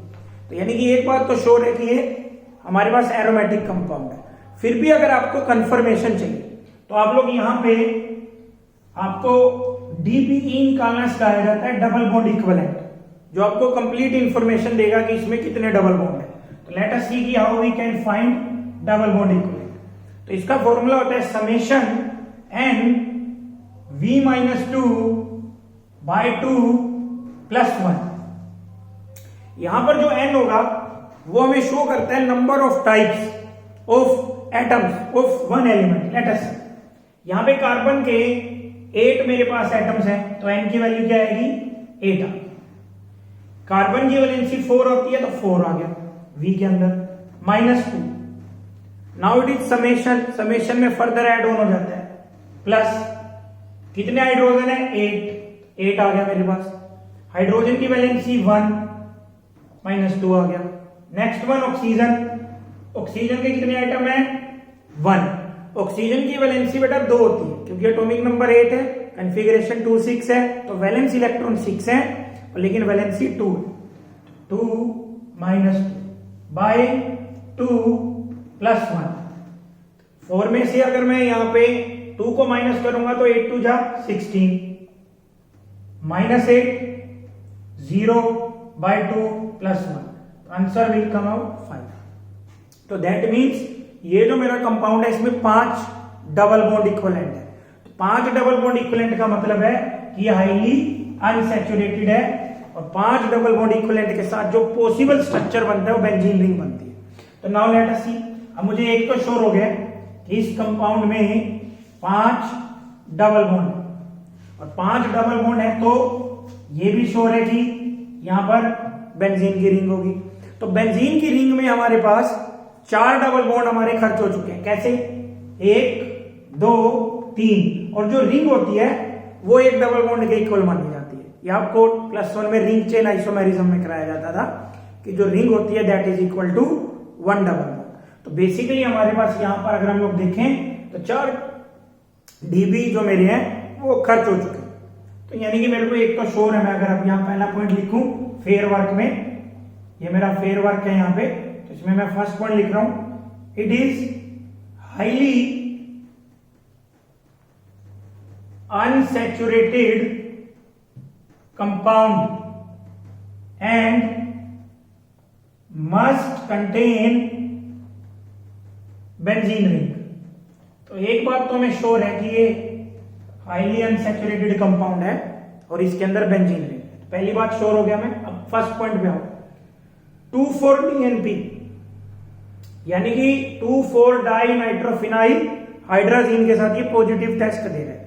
तो यानी कि एक बात तो श्योर है कि ये हमारे पास एरोमेटिक कंपाउंड है। फिर भी अगर आपको कंफर्मेशन चाहिए तो आप लोग यहाँ पे आपको DBE निकालना सिखाया जाता है, डबल बॉन्ड इक्विवेलेंट, जो आपको कंप्लीट इंफॉर्मेशन देगा कि इसमें कितने डबल बॉन्ड है। तो लेट अस सी कि how we can find double bond equivalent. तो इसका फॉर्मूला होता है समेशन n(V-2)/2 + 1। यहां पर जो n होगा वो हमें शो करता है number of types of atoms of one element. Let us, यहां पे कार्बन के 8 मेरे पास एटम्स हैं, तो n की वैल्यू क्या आएगी, 8 आ गई। कार्बन की वैलेंसी 4 होती है तो 4 आ गया V के अंदर, -2। Now it is summation, summation में फर्दर ऐड ऑन हो जाता है, प्लस कितने हाइड्रोजन है, 8 आ गया मेरे पास। हाइड्रोजन की वैलेंसी 1, -2 आ गया। नेक्स्ट वन ऑक्सीजन, ऑक्सीजन के कितने आइटम है, 1। ऑक्सीजन की वैलेंसी बेटा 2 होती है, क्योंकि एटॉमिक नंबर 8 है, कॉन्फ़िगरेशन 2 6 है, तो वैलेंस इलेक्ट्रॉन 6 है, लेकिन वैलेंसी 2 -2/2 + 1। 4 में से अगर मैं यहां पे 2 को माइनस करूंगा तो 8 2 जा 16, -8 0/2 + 1, आंसर विल कम आउट 5। तो दैट मीन्स ये जो मेरा कंपाउंड है इसमें 5 डबल बॉन्ड इक्विवेलेंट है। तो 5 डबल बॉन्ड इक्विवेलेंट का मतलब है कि ये हाईली अनसैचुरेटेड है, और 5 डबल बॉन्ड इक्विवेलेंट के साथ जो पॉसिबल स्ट्रक्चर बनता है वो बेंजीन रिंग बनती है। तो नाउ लेट अस सी, अब मुझे एक तो श्योर हो गया कि इस कंपाउंड में 5 डबल बॉन्ड, और 5 डबल बॉन्ड है तो ये भी श्योर है कि यहां पर बेंजीन की रिंग होगी। तो बेंजीन की रिंग में हमारे पास 4 डबल बॉन्ड हमारे खर्च हो चुके हैं। कैसे, 1 2 3, और जो रिंग होती है वो एक डबल बॉन्ड के इक्वल मानी जाती है। ये आपको +1 में रिंग चेन आइसोमेरिज्म में कराया जाता था कि जो रिंग होती है that is equal to 1 double bond. तो बेसिकली हमारे पास यहां पर अगर हम लोग देखें तो 4 डीबी जो मेरे हैं वो खर्च हो चुके हैं। तो यानी कि मेरे को एक तो श्योर है, मैं अगर अब यहां पहला पॉइंट लिखूं फेयर वर्क में, ये मेरा फेयर वर्क है यहां पे, तो इसमें मैं फर्स्ट पॉइंट लिख रहा हूं, it is highly unsaturated compound and must contain benzene ring. तो एक बात तो हमें श्योर है कि ये हाईली अनसैचुरेटेड कंपाउंड है और इसके अंदर बेंजीन रिंग है। तो पहली बात श्योर हो गया मैं। अब फर्स्ट पॉइंट पे आओ, 2,4-DNP यानी कि 2,4-डाइनाइट्रोफिनाइल हाइड्राजीन के साथ ये पॉजिटिव टेस्ट दे रहा है।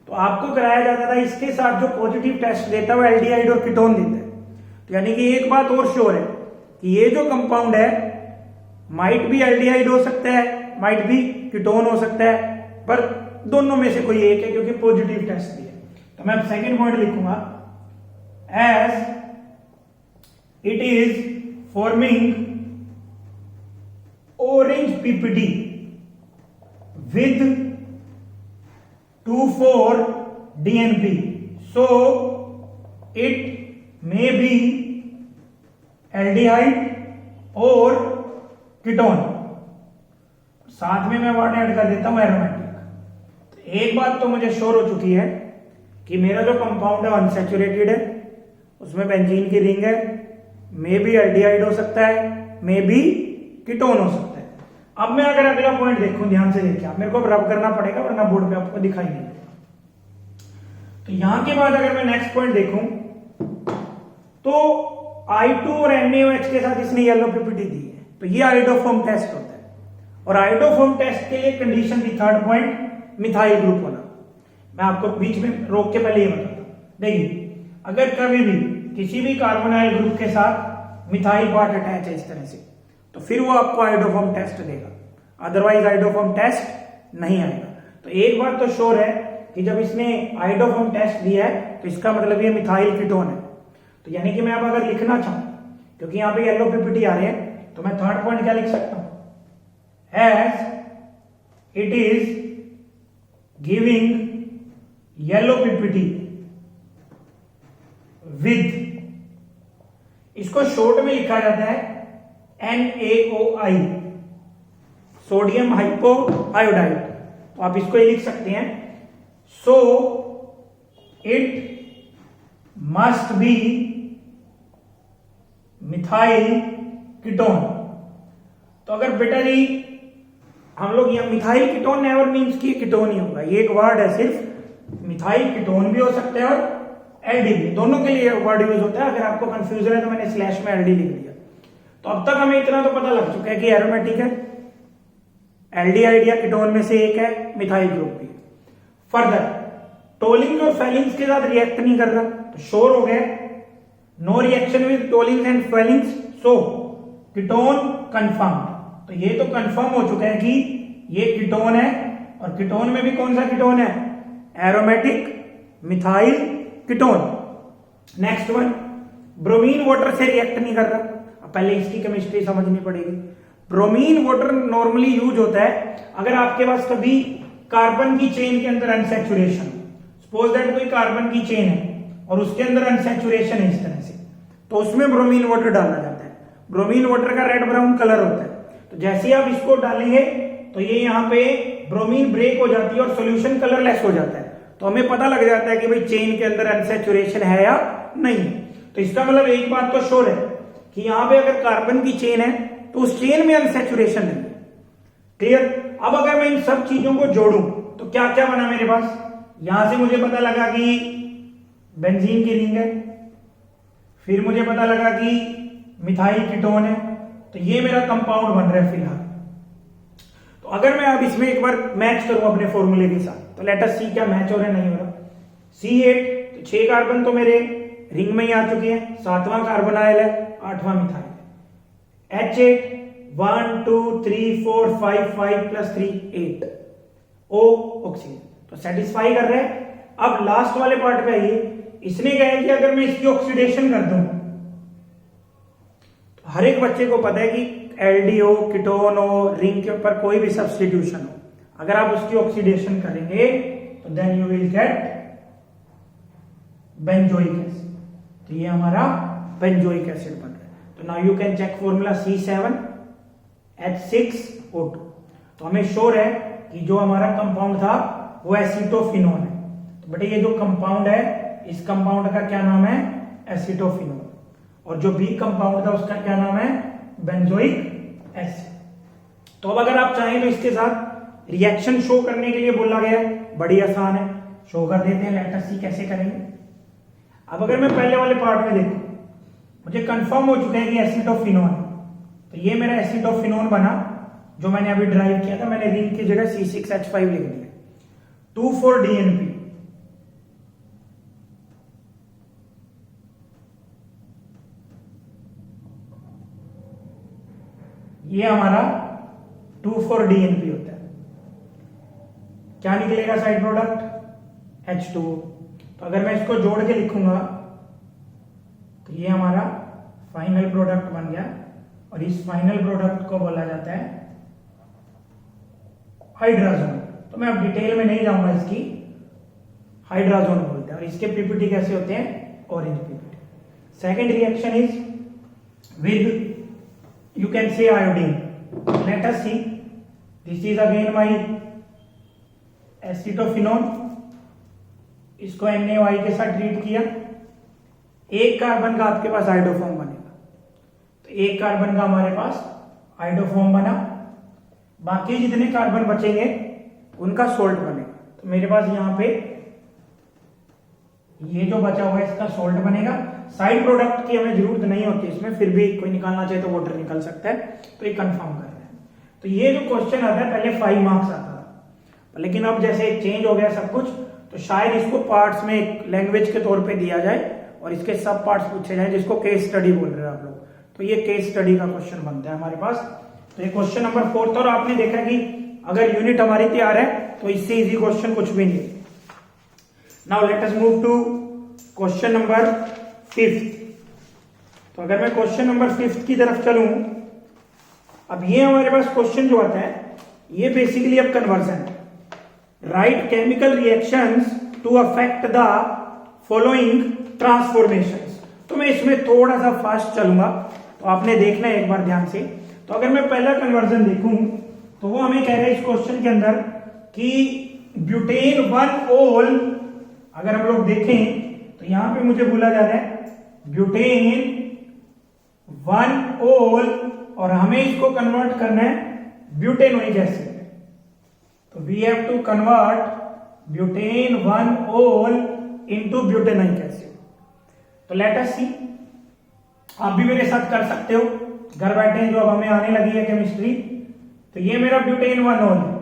तो आपको कराया जाता था इसके साथ जो पॉजिटिव टेस्ट देता है वो एल्डिहाइड और कीटोन देता है। तो यानी कि एक बात और श्योर है कि ये जो कंपाउंड है माइट भी एल्डिहाइड हो सकता है, माइट भी कीटोन हो सकता है, पर दोनों में से कोई एक है क्योंकि पॉजिटिव टेस्ट दिया। तो मैं सेकंड पॉइंट लिखूंगा, as it is forming orange PPD with 2,4-DNP so it may be aldehyde और कीटोन। साथ में मैं वर्ड ऐड कर देता हूं एरोमेटिक। तो एक बात तो मुझे श्योर हो चुकी है कि मेरा जो कंपाउंड है अनसैचुरेटेड है, उसमें बेंजीन की रिंग है, मे बी एल्डिहाइड हो सकता है, मे बी कीटोन हो सकता है। अब मैं अगर अगला पॉइंट देखूं, ध्यान से देखिए, मेरे को रब करना पड़ेगा वरना बोर्ड पे आपको दिखाई नहीं देगा। तो यहां के बाद अगर मैं नेक्स्ट पॉइंट देखूं तो I2 और NaOH के साथ इसने येलो पीपीटी दी है, तो ये आइडोफॉर्म टेस्ट होता है। और आइडोफॉर्म टेस्ट के लिए कंडीशन थी थर्ड पॉइंट मिथाइल ग्रुप होना। मैं आपको बीच में रोक के पहले ये बताता हूं। देखिए, अगर कभी भी किसी भी कार्बोनाइल ग्रुप के साथ मिथाइल पार्ट अटैच है इस तरह से, तो फिर वो आपको आइडोफॉर्म टेस्ट देगा, अदरवाइज आइडोफॉर्म टेस्ट नहीं आएगा। तो एक बात तो श्योर है कि जब इसने आइडोफॉर्म टेस्ट दिया है तो इसका मतलब ये मिथाइल कीटोन है। तो यानी कि मैं अब अगर लिखना चाहूं, क्योंकि यहां पे येलो पीपीटी आ रही है, तो मैं थर्ड पॉइंट क्या लिख सकता हूं, as it is giving yellow PPT with, इसको शॉर्ट में लिखा जाता है NaOI, सोडियम हाइपो आयोडाइड। तो आप इसको ये लिख सकते हैं, so it must be methyl ketone. तो अगर बेटा जी हम लोग यहां मिथाइल कीटोन नेवर मीन्स कि कीटोन ही होगा, ये एक वर्ड है सिर्फ। मिथाइल कीटोन भी हो सकता है और एलडी भी, दोनों के लिए वर्ड यूज होता है। अगर आपको कंफ्यूजन है तो मैंने स्लैश में एलडी लिख दिया। तो अब तक हमें इतना तो पता लग चुका है कि एरोमेटिक है, एल्डिहाइड या कीटोन में से एक है, मिथाइल ग्रुप भी। फर्दर टोलिंग और फेलिंग्स के साथ रिएक्ट नहीं कर रहा, तो श्योर हो गया no reaction with Tollens and Fehling's, so ketone confirm. तो ये तो कंफर्म हो चुका है कि ये कीटोन है, और कीटोन में भी कौन सा कीटोन है, aromatic methyl ketone. Next one, bromine water से रिएक्ट नहीं कर रहा। अब पहले इसकी केमिस्ट्री समझनी पड़ेगी। ब्रोमीन वाटर नॉर्मली यूज होता है अगर आपके पास कभी कार्बन की चेन के अंदर अनसैचुरेशन, सपोज दैट कोई कार्बन की चेन है और उसके अंदर अनसैचुरेशन है इस तरह से, तो उसमें ब्रोमीन वाटर डाला जाता है। ब्रोमीन वाटर का रेड ब्राउन कलर होता है। तो जैसे ही आप इसको डालेंगे तो ये यहाँ पे ब्रोमीन ब्रेक हो जाती है और सोल्यूशन कलरलेस हो जाता है। तो हमें पता लग जाता है कि भाई चेन के अंदर अनसैचुरेशन है या नहीं। तो इसका मतलब एक बात तो श्योर है कि यहां पे अगर कार्बन की चेन है तो उस चेन में अनसैचुरेशन नहीं है। क्लियर। अब अगर मैं इन सब चीजों को जोड़ूं तो क्या क्या बना मेरे पास, यहां से मुझे पता लगा कि बेंजीन की रिंग है, फिर मुझे पता लगा कि मिथाइल कीटोन है, तो ये मेरा कंपाउंड बन रहा है फिलहाल। तो अगर मैं अब इसमें एक बार मैच करूं अपने फॉर्मूले के साथ, तो लेट अस सी क्या मैच हो रहा है नहीं हो रहा। C8, तो 6 कार्बन तो मेरे रिंग में ही आ चुके हैं, 7वां कार्बोनाइल है, 8वां मिथाइल है। H8 1 2 3 4 5 5 प्लस 3 8 O ऑक्सीजन, तो सेटिस्फाई कर रहे हैं। अब लास्ट वाले पार्ट पे आइए, इसने कहा है कि अगर मैं इसकी ऑक्सीडेशन कर दूं, तो हर एक बच्चे को पता है कि एलडीओ कीटोन हो, रिंग के ऊपर कोई भी सब्स्टिट्यूशन हो, अगर आप उसकी ऑक्सीडेशन करेंगे तो then you will get benzoic acid. तो ये हमारा बेंजोइक एसिड बन रहा है। तो now you can check formula C7H6O2। तो हमें श्योर है कि जो हमारा कंपाउंड था वो एसीटोफिनोन है। तो बेटे ये जो कंपाउंड है, इस कंपाउंड का क्या नाम है, एसीटोफिनोन। और जो बी कंपाउंड था उसका क्या नाम है, बेंजोइक एसिड। तो अब अगर आप चाहें तो इसके साथ रिएक्शन शो करने के लिए बोला गया है, बड़ी आसान है, शो कर देते हैं। लेट अस सी कैसे करेंगे। अब अगर मैं पहले वाले पार्ट में देखूं, मुझे कंफर्म हो चुका है कि एसीटोफिनोन, तो ये मेरा एसीटोफिनोन बना जो मैंने अभी ड्राइव किया था। मैंने रिंग की जगह C6H5 लिख दिया। 2,4-DNP, ये हमारा 2,4-DNP होता है। क्या निकलेगा साइड प्रोडक्ट, H2O। तो अगर मैं इसको जोड़ के लिखूंगा तो ये हमारा फाइनल प्रोडक्ट बन गया, और इस फाइनल प्रोडक्ट को बोला जाता है हाइड्राजोन। तो मैं अब डिटेल में नहीं जाऊंगा, इसकी हाइड्राजोन बोलते हैं। और इसके पीपीटी कैसे होते हैं, orange PPT. Second reaction is with you can say iodine. Let us see, this is again my acetophenone, इसको NaOH के साथ ट्रीट किया, एक कार्बन का आपके पास आइडोफॉर्म बनेगा, तो एक कार्बन का हमारे पास आइडोफॉर्म बना, बाकी जितने कार्बन बचेंगे उनका सोल्ट बनेगा। तो मेरे पास यहां पे ये जो बचा हुआ है इसका सोल्ट बनेगा। साइड प्रोडक्ट की हमें जरूरत नहीं होती इसमें, फिर भी कोई निकालना चाहे तो वाटर निकल सकता है, तो ये कंफर्म कर रहे हैं। तो ये जो क्वेश्चन आता है पहले 5 मार्क्स आता था, लेकिन अब जैसे चेंज हो गया सब कुछ, तो शायद इसको पार्ट्स में एक लैंग्वेज के तौर पे दिया जाए और इसके सब पार्ट्स पूछे जाए, जिसको केस स्टडी बोल रहे हैं आप लोग। तो ये केस स्टडी का क्वेश्चन बनता है हमारे पास। तो ये क्वेश्चन नंबर 4 था, और आपने देखा कि अगर यूनिट हमारी तैयार है तो इससे इजी क्वेश्चन कुछ भी नहीं। Now let us move to question number 5। तो अगर मैं क्वेश्चन नंबर 5 की तरफ चलूं, अब ये हमारे पास क्वेश्चन जो आता है ये बेसिकली अब कन्वर्जन है। Write chemical reactions to affect the following transformations. तो मैं इसमें थोड़ा सा फास्ट चलूंगा, तो आपने देखना है एक बार ध्यान से। तो अगर मैं पहला कन्वर्जन देखूं तो वो हमें कह रहा है इस क्वेश्चन के अंदर कि ब्यूटेन 1 ओल, अगर हम लोग देखें तो यहां पे मुझे बोला जा रहा है ब्यूटेन 1 ओल, और हमें इसको कन्वर्ट करना है ब्यूटेनोइक एसिड। तो we have to convert butane 1 ol into butanoic acid. तो लेट अस सी, आप भी मेरे साथ कर सकते हो घर बैठे, जो अब हमें आने लगी है केमिस्ट्री। तो ये मेरा ब्यूटेन 1 ओल है,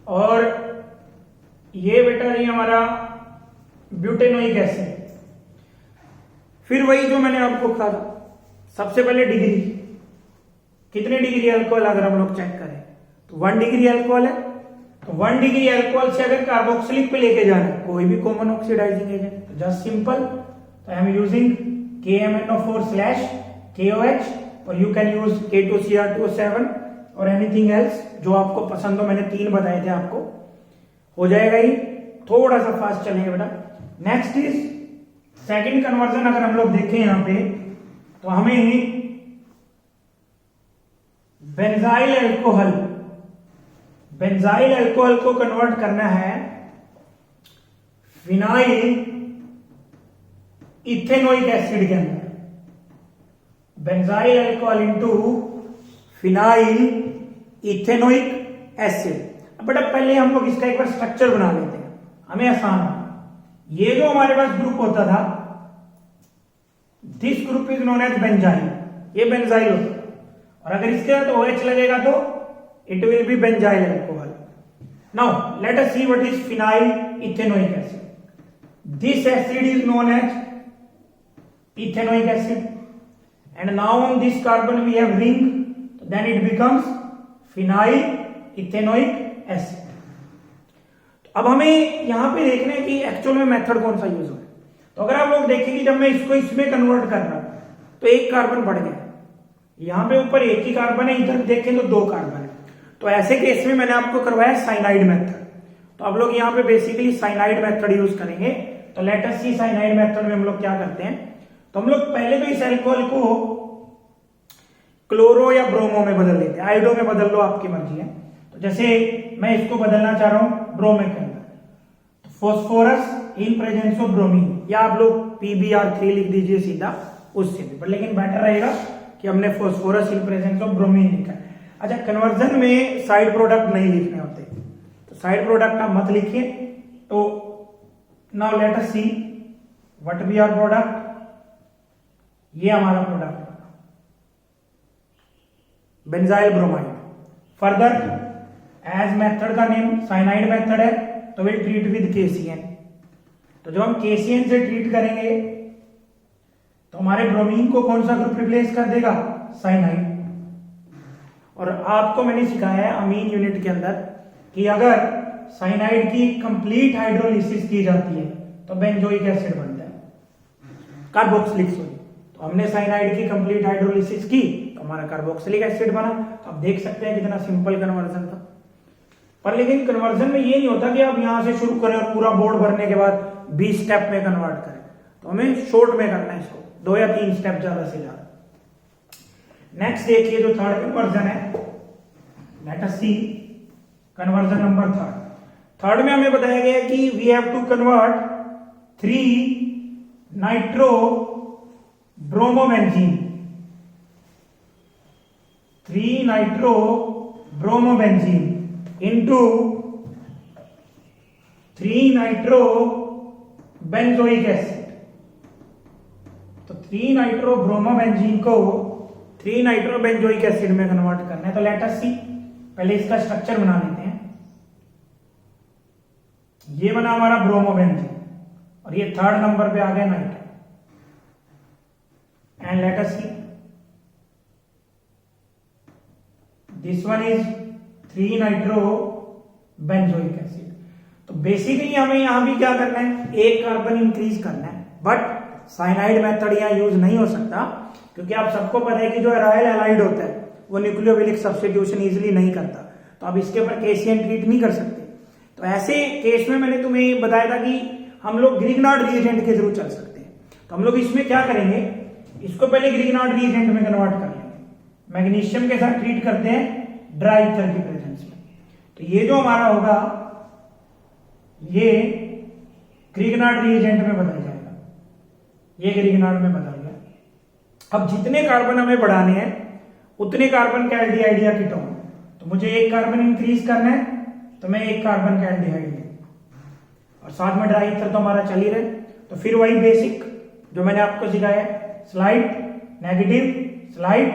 और ये बेटा ये हमारा ब्यूटेनोइक एसिड। फिर वही जो मैंने आपको कहा था, सबसे पहले डिग्री, कितने डिग्री अल्कोहल अगर हम लोग चेक करें तो 1 डिग्री अल्कोहल है। तो 1 डिग्री अल्कोहल से अगर कार्बोक्सिलिक पे लेके जाना है कोई भी कॉमन ऑक्सीडाइजिंग एजेंट, तो जस्ट सिंपल, तो आई एम यूजिंग KMnO4/KOH, और यू कैन यूज K2Cr2O7 और एनीथिंग एल्स जो आपको पसंद हो। मैंने 3 बताए थे आपको, हो जाएगा ही। थोड़ा सा फास्ट चलेंगे बेटा। Next is second conversion. अगर हम लोग देखें यहां पे तो हमें बेंजाइल अल्कोहल को कन्वर्ट करना है फिनाइल इथेनोइक एसिड के अंदर। Benzyl alcohol into phenyl ethanoic acid. बेटा पहले हम लोग इसका एक बार स्ट्रक्चर बना लेते हैं, हमें आसान है। ये जो हमारे पास ग्रुप होता था, this group is known as benzyl, ये बेंजाइल होता है, और अगर इसके साथ OH लगेगा तो it will be benzyl alcohol. Now let us see what is phenyl ethanoic acid. This acid is known as ethanoic acid, and now on this carbon we have ring, then it becomes phenyl ethanoic acid। अब हमें यहां पे देखना है कि एक्चुअल में मेथड कौन सा यूज हो रहा है। तो अगर आप लोग देखेंगे जब मैं इसको इसमें कन्वर्ट कर रहा हूं तो एक कार्बन बढ़ गया, यहां पे ऊपर एक ही कार्बन है, इधर देखें तो 2 कार्बन है। तो ऐसे केस में मैंने आपको करवाया साइनाइड मेथड। तो आप लोग यहां पे बेसिकली साइनाइड मेथड यूज करेंगे। तो लेट अस सी साइनाइड मेथड में हम लोग क्या करते हैं। तो हम लोग पहले तो इस अल्कोहल को क्लोरो या ब्रोमो में बदल लेते हैं, आयोडो में बदल लो, आपकी मर्जी है। तो जैसे मैं इसको बदलना चाह रहा हूं ब्रोमो के अंदर, तो phosphorus in presence of bromine, या आप लोग PbR3 लिख दीजिए सीधा उससे भी, पर लेकिन बेटर रहेगा कि हमने phosphorus in presence of bromine लिखा है। अच्छा, कन्वर्जन में साइड प्रोडक्ट नहीं लिखने होते, तो साइड प्रोडक्ट आप मत लिखिए। तो now let us see what be our product. ये हमारा product benzyl bromide. Further as method का नेम साइनाइड मेथड है, तो विल ट्रीट विद KCN। तो जब हम KCN से ट्रीट करेंगे तो हमारे ब्रोमीन को कौन सा ग्रुप रिप्लेस कर देगा, साइनाइड। और आपको मैंने सिखाया है अमीन यूनिट के अंदर कि अगर साइनाइड की कंप्लीट हाइड्रोलिसिस की जाती है तो बेंजोइक एसिड बनता है, कार्बोक्सिलिक सोडियम। तो हमने साइनाइड की कंप्लीट हाइड्रोलिसिस की तो हमारा कार्बोक्सिलिक एसिड बना। तो आप देख सकते हैं कितना सिंपल कन्वर्जन था। पर लेकिन कन्वर्जन में ये नहीं होता कि आप यहां से शुरू करें और पूरा बोर्ड भरने के बाद 20 स्टेप में कन्वर्ट करें, तो हमें शॉर्ट में करना है इसको, 2 या 3 स्टेप ज्यादा से ज्यादा। नेक्स्ट देखिए जो थर्ड कन्वर्जन है, let us see conversion number third में हमें बताया गया कि we have to convert 3 nitro bromobenzene, 3 nitro bromobenzene into 3 nitro benzoic acid. तो 3 नाइट्रो ब्रोमोबेंजीन को 3 नाइट्रो बेंजोइक एसिड में कन्वर्ट करना है। तो लेट अस सी, पहले इसका स्ट्रक्चर बना लेते हैं। ये बना हमारा ब्रोमोबेंजीन और ये थर्ड नंबर पे आ गया nitro. And let us see, this one is 3 nitro benzoic acid. तो बेसिकली हमें यहां भी क्या करना है, एक कार्बन इंक्रीज करना है, बट साइनाइड मेथड यहां यूज नहीं हो सकता, क्योंकि आप सबको पता है कि जो एराइल हैलाइड होता है वो न्यूक्लियोफिलिक सब्स्टिट्यूशन इजीली नहीं करता, तो आप इसके ऊपर केसीएन ट्रीट नहीं कर सकते। तो ऐसे केस में मैंने तुम्हें बताया था कि हम लोग ग्रिग्नार्ड रिएजेंट के थ्रू चल सकते हैं। तो हम लोग इसमें क्या करेंगे, इसको पहले ग्रिग्नार्ड रिएजेंट में कन्वर्ट कर लेंगे, मैग्नीशियम के साथ ट्रीट करते हैं ड्राई ईथर की प्रेजेंस में। तो ये जो हमारा होगा ये ग्रिग्नार्ड रिएजेंट में बदल जाएगा, ये ग्रिग्नार्ड में बदल गया। अब जितने कार्बन हमें बढ़ाने हैं उतने कार्बन का एल्डिहाइड या कीटोन, तो मुझे एक कार्बन इंक्रीज करना है तो मैं एक कार्बन का एल्डिहाइड ले, और साथ में ड्राई ईथर तो हमारा चल ही रहे। तो फिर वही बेसिक जो मैंने आपको सिखाया, slide negative, slight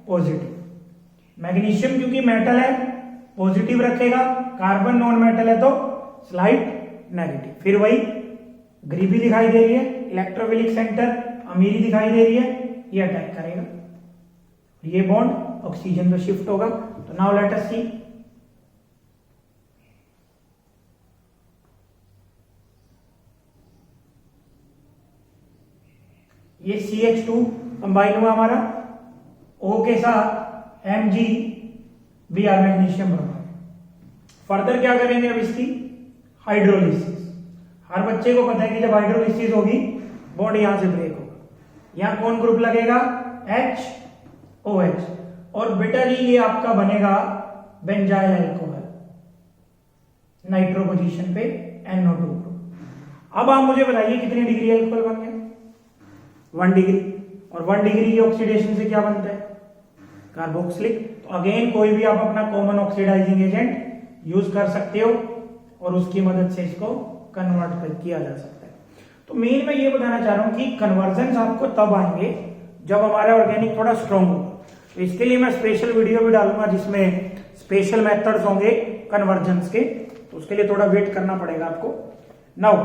positive. Magnesium क्योंकि मेटल है पॉजिटिव रखेगा, कार्बन नॉन मेटल है तो स्लाइड नेगेटिव। फिर वही ग्रीबी दिखाई दे रही है, इलेक्ट्रोफिलिक सेंटर अमीरी दिखाई दे रही है, ये अटैक करेगा, ये बॉन्ड ऑक्सीजन पे शिफ्ट होगा। तो नाउ लेट अस सी, ये CH2 कंबाइन हुआ हमारा O के साथ MgBr मैग्नीशियम ब्रोमाइड। फर्दर क्या करेंगे अब इसकी हाइड्रोलिसिस। हर बच्चे को पता है कि जब हाइड्रोलिसिस होगी बॉन्ड यहां से ब्रेक होगा, यहां कौन ग्रुप लगेगा, HOH, और बेटा जी ये आपका बनेगा बेंजाइल अल्कोहल, नाइट्रो पोजीशन पे NO2 ग्रुप। अब आप मुझे बताइए कितनी डिग्री अल्कोहल बन गया, 1 डिग्री, और 1 डिग्री की ऑक्सीडेशन से क्या बनता है, कार्बोक्सिलिक। तो अगेन कोई भी आप अपना कॉमन ऑक्सीडाइजिंग एजेंट यूज कर सकते हो और उसकी मदद से इसको कन्वर्ट किया जा सकता है। तो मेन मैं ये बताना चाह रहा हूं कि कन्वर्जन आपको तब आएंगे जब हमारा ऑर्गेनिक थोड़ा स्ट्रॉन्ग होगा। तो इसके लिए मैं स्पेशल वीडियो भी डालूंगा जिसमें स्पेशल मेथड्स होंगे कन्वर्जन्स के, तो उसके लिए थोड़ा वेट करना पड़ेगा आपको। Now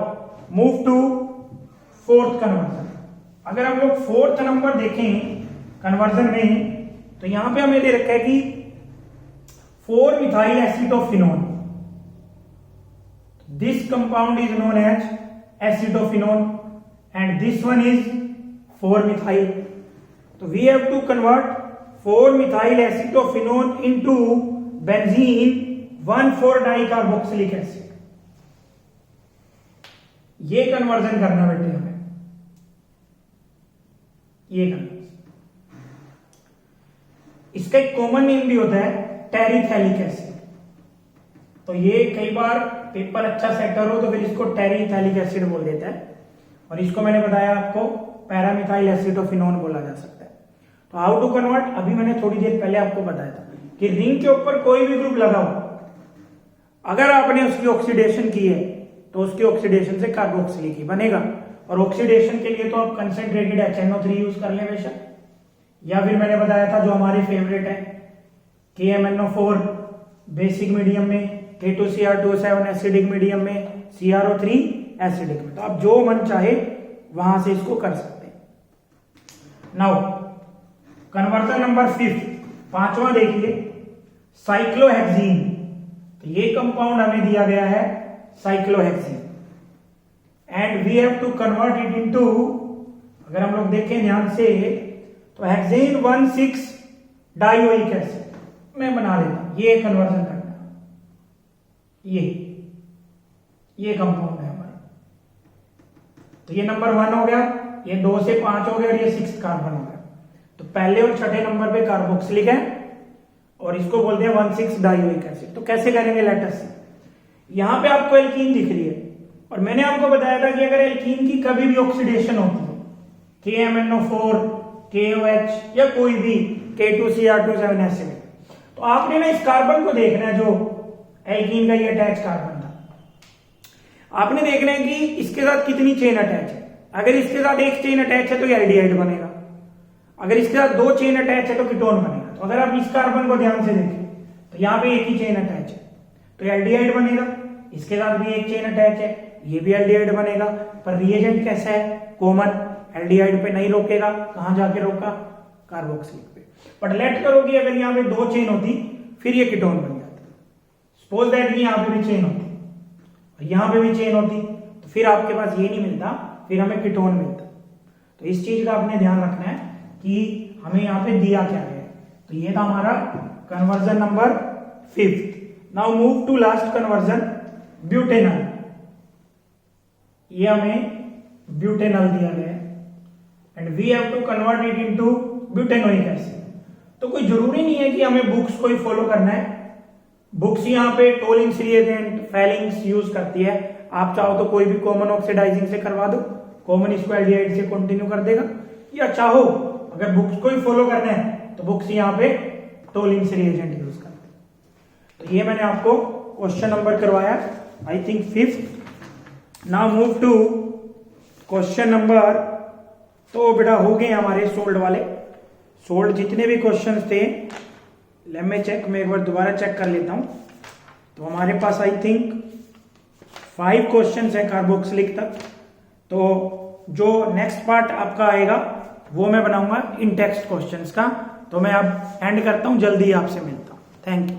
move to fourth conversion. अगर हम लोग फोर्थ नंबर देखें कन्वर्जन में, तो यहां पे हमें दे रखा है कि 4 methyl acetophenone, this compound is known as acetophenone and this one is 4 methyl. तो we have to convert 4 methyl acetophenone into benzene 1,4 dicarboxylic acid. ये कन्वर्जन करना बेटे हमें, ये कन्वर्जन। इसका एक कॉमन नेम भी होता है टेरिथैलिक एसिड। तो ये कई बार पेपर अच्छा सेटर हो तो फिर इसको टेरिथैलिक एसिड बोल देता है, और इसको मैंने बताया आपको पैरामिथाइल एसिटोफिनोन बोला जा सकता है। तो हाउ टू कन्वर्ट, अभी मैंने थोड़ी देर पहले आपको बताया था कि रिंग के ऊपर कोई भी ग्रुप लगा हो, अगर आपने उसकी ऑक्सीडेशन की है तो उसकी ऑक्सीडेशन से कार्बोक्सिलिक ही बनेगा। और ऑक्सीडेशन के लिए तो आप कंसेंट्रेटेड HNO3 यूज कर लें बेशक, या फिर मैंने बताया था जो हमारे फेवरेट है KMNO4 बेसिक मीडियम में, K2Cr2O7 एसिडिक मीडियम में, CrO3 एसिडिक में। तो आप जो मन चाहे वहां से इसको कर सकते हैं। नाउ कन्वर्जन नंबर 5, पांचवा देखिए साइक्लोहेक्सीन। तो ये कंपाउंड हमें दिया गया है cyclohexene, and we have to convert it into, अगर हम लोग देखें ध्यान से तो हेक्सेन 1,6 डाइओइक एसिड मैं बना देता हूं, ये कन्वर्जन करना, ये कंपाउंड है हमारा, तो ये नंबर 1 हो गया, ये 2 से 5 हो गया और ये 6 कार्बन हो गया। तो पहले और छठे नंबर पे कार्बोक्सिलिक है और इसको बोलते हैं 1,6 डाइयोइक एसिड। तो कैसे करेंगे लेटर सी। यहां पे आपको एल्कीन दिख रही है और मैंने आपको बताया था कि अगर एल्कीन की कभी भी ऑक्सीडेशन होती है, KMnO4, KOH या कोई भी K2Cr2,7 तो आपने ना इस कार्बन को देखना है, जो एल्कीन का ये अटैच कार्बन था। आपने देखना है कि इसके साथ कितनी चेन अटैच है। अगर इसके साथ एक चेन अटैच है तो ये एल्डिहाइड बनेगा, अगर इसके साथ 2 चेन अटैच है तो कीटोन बनेगा। तो अगर आप इस कार्बन को ध्यान से देखें तो यहाँ पे एक ही चेन अटैच है तो एल्डिहाइड बनेगा, इसके साथ भी एक चेन अटैच है, ये भी एल्डिहाइड बनेगा। पर रिएजेंट कैसा है, कॉमन, एल्डिहाइड पे नहीं रोकेगा, कहां जाके रोका, कार्बोक्सिलिक पे। बट लेट करो कि अगर यहाँ पे 2 चेन होती फिर ये कीटोन बन जाता। सपोज दैट कि यहाँ पे भी चेन होती और यहाँ पे भी चेन होती तो फिर आपके पास ये नहीं मिलता, फिर हमें कीटोन मिलता। तो इस चीज का आपने ध्यान रखना है कि हमें यहाँ पे दिया क्या है। तो ये था हमारा conversion number 5। Now move to last conversion, butanol. ये हमें ब्यूटेनॉल दिया गया है and we have to convert it into butanoic acid. तो कोई जरूरी नहीं है कि हमें बुक्स को ही फॉलो करना है। बुक्स यहाँ पे टोलिंग्स रिएजेंट, फैलिंग्स यूज करती है। आप चाहो तो कोई भी कॉमन ऑक्सीडाइजिंग से करवा दो, कॉमन इसको एल्डिहाइड से कंटिन्यू कर देगा, या चाहो अगर बुक्स को ही फॉलो करना है तो बुक्स यहाँ पे टोलिंग्स रिएजेंट यूज करते हैं। तो ये मैंने आपको क्वेश्चन नंबर करवाया, I think 5th। Now move to question number, तो बेटा हो गए हमारे सोल्ड वाले। सोल्ड जितने भी क्वेश्चंस थे, लेट मी चेक, मैं एक बार दोबारा चेक कर लेता हूं। तो हमारे पास आई थिंक 5 क्वेश्चंस हैं कार्बोक्सिलिक तक। तो जो नेक्स्ट पार्ट आपका आएगा वो मैं बनाऊंगा इन टेक्स्ट क्वेश्चंस का। तो मैं अब एंड करता हूं, जल्दी आपसे मिलता हूं। Thank you.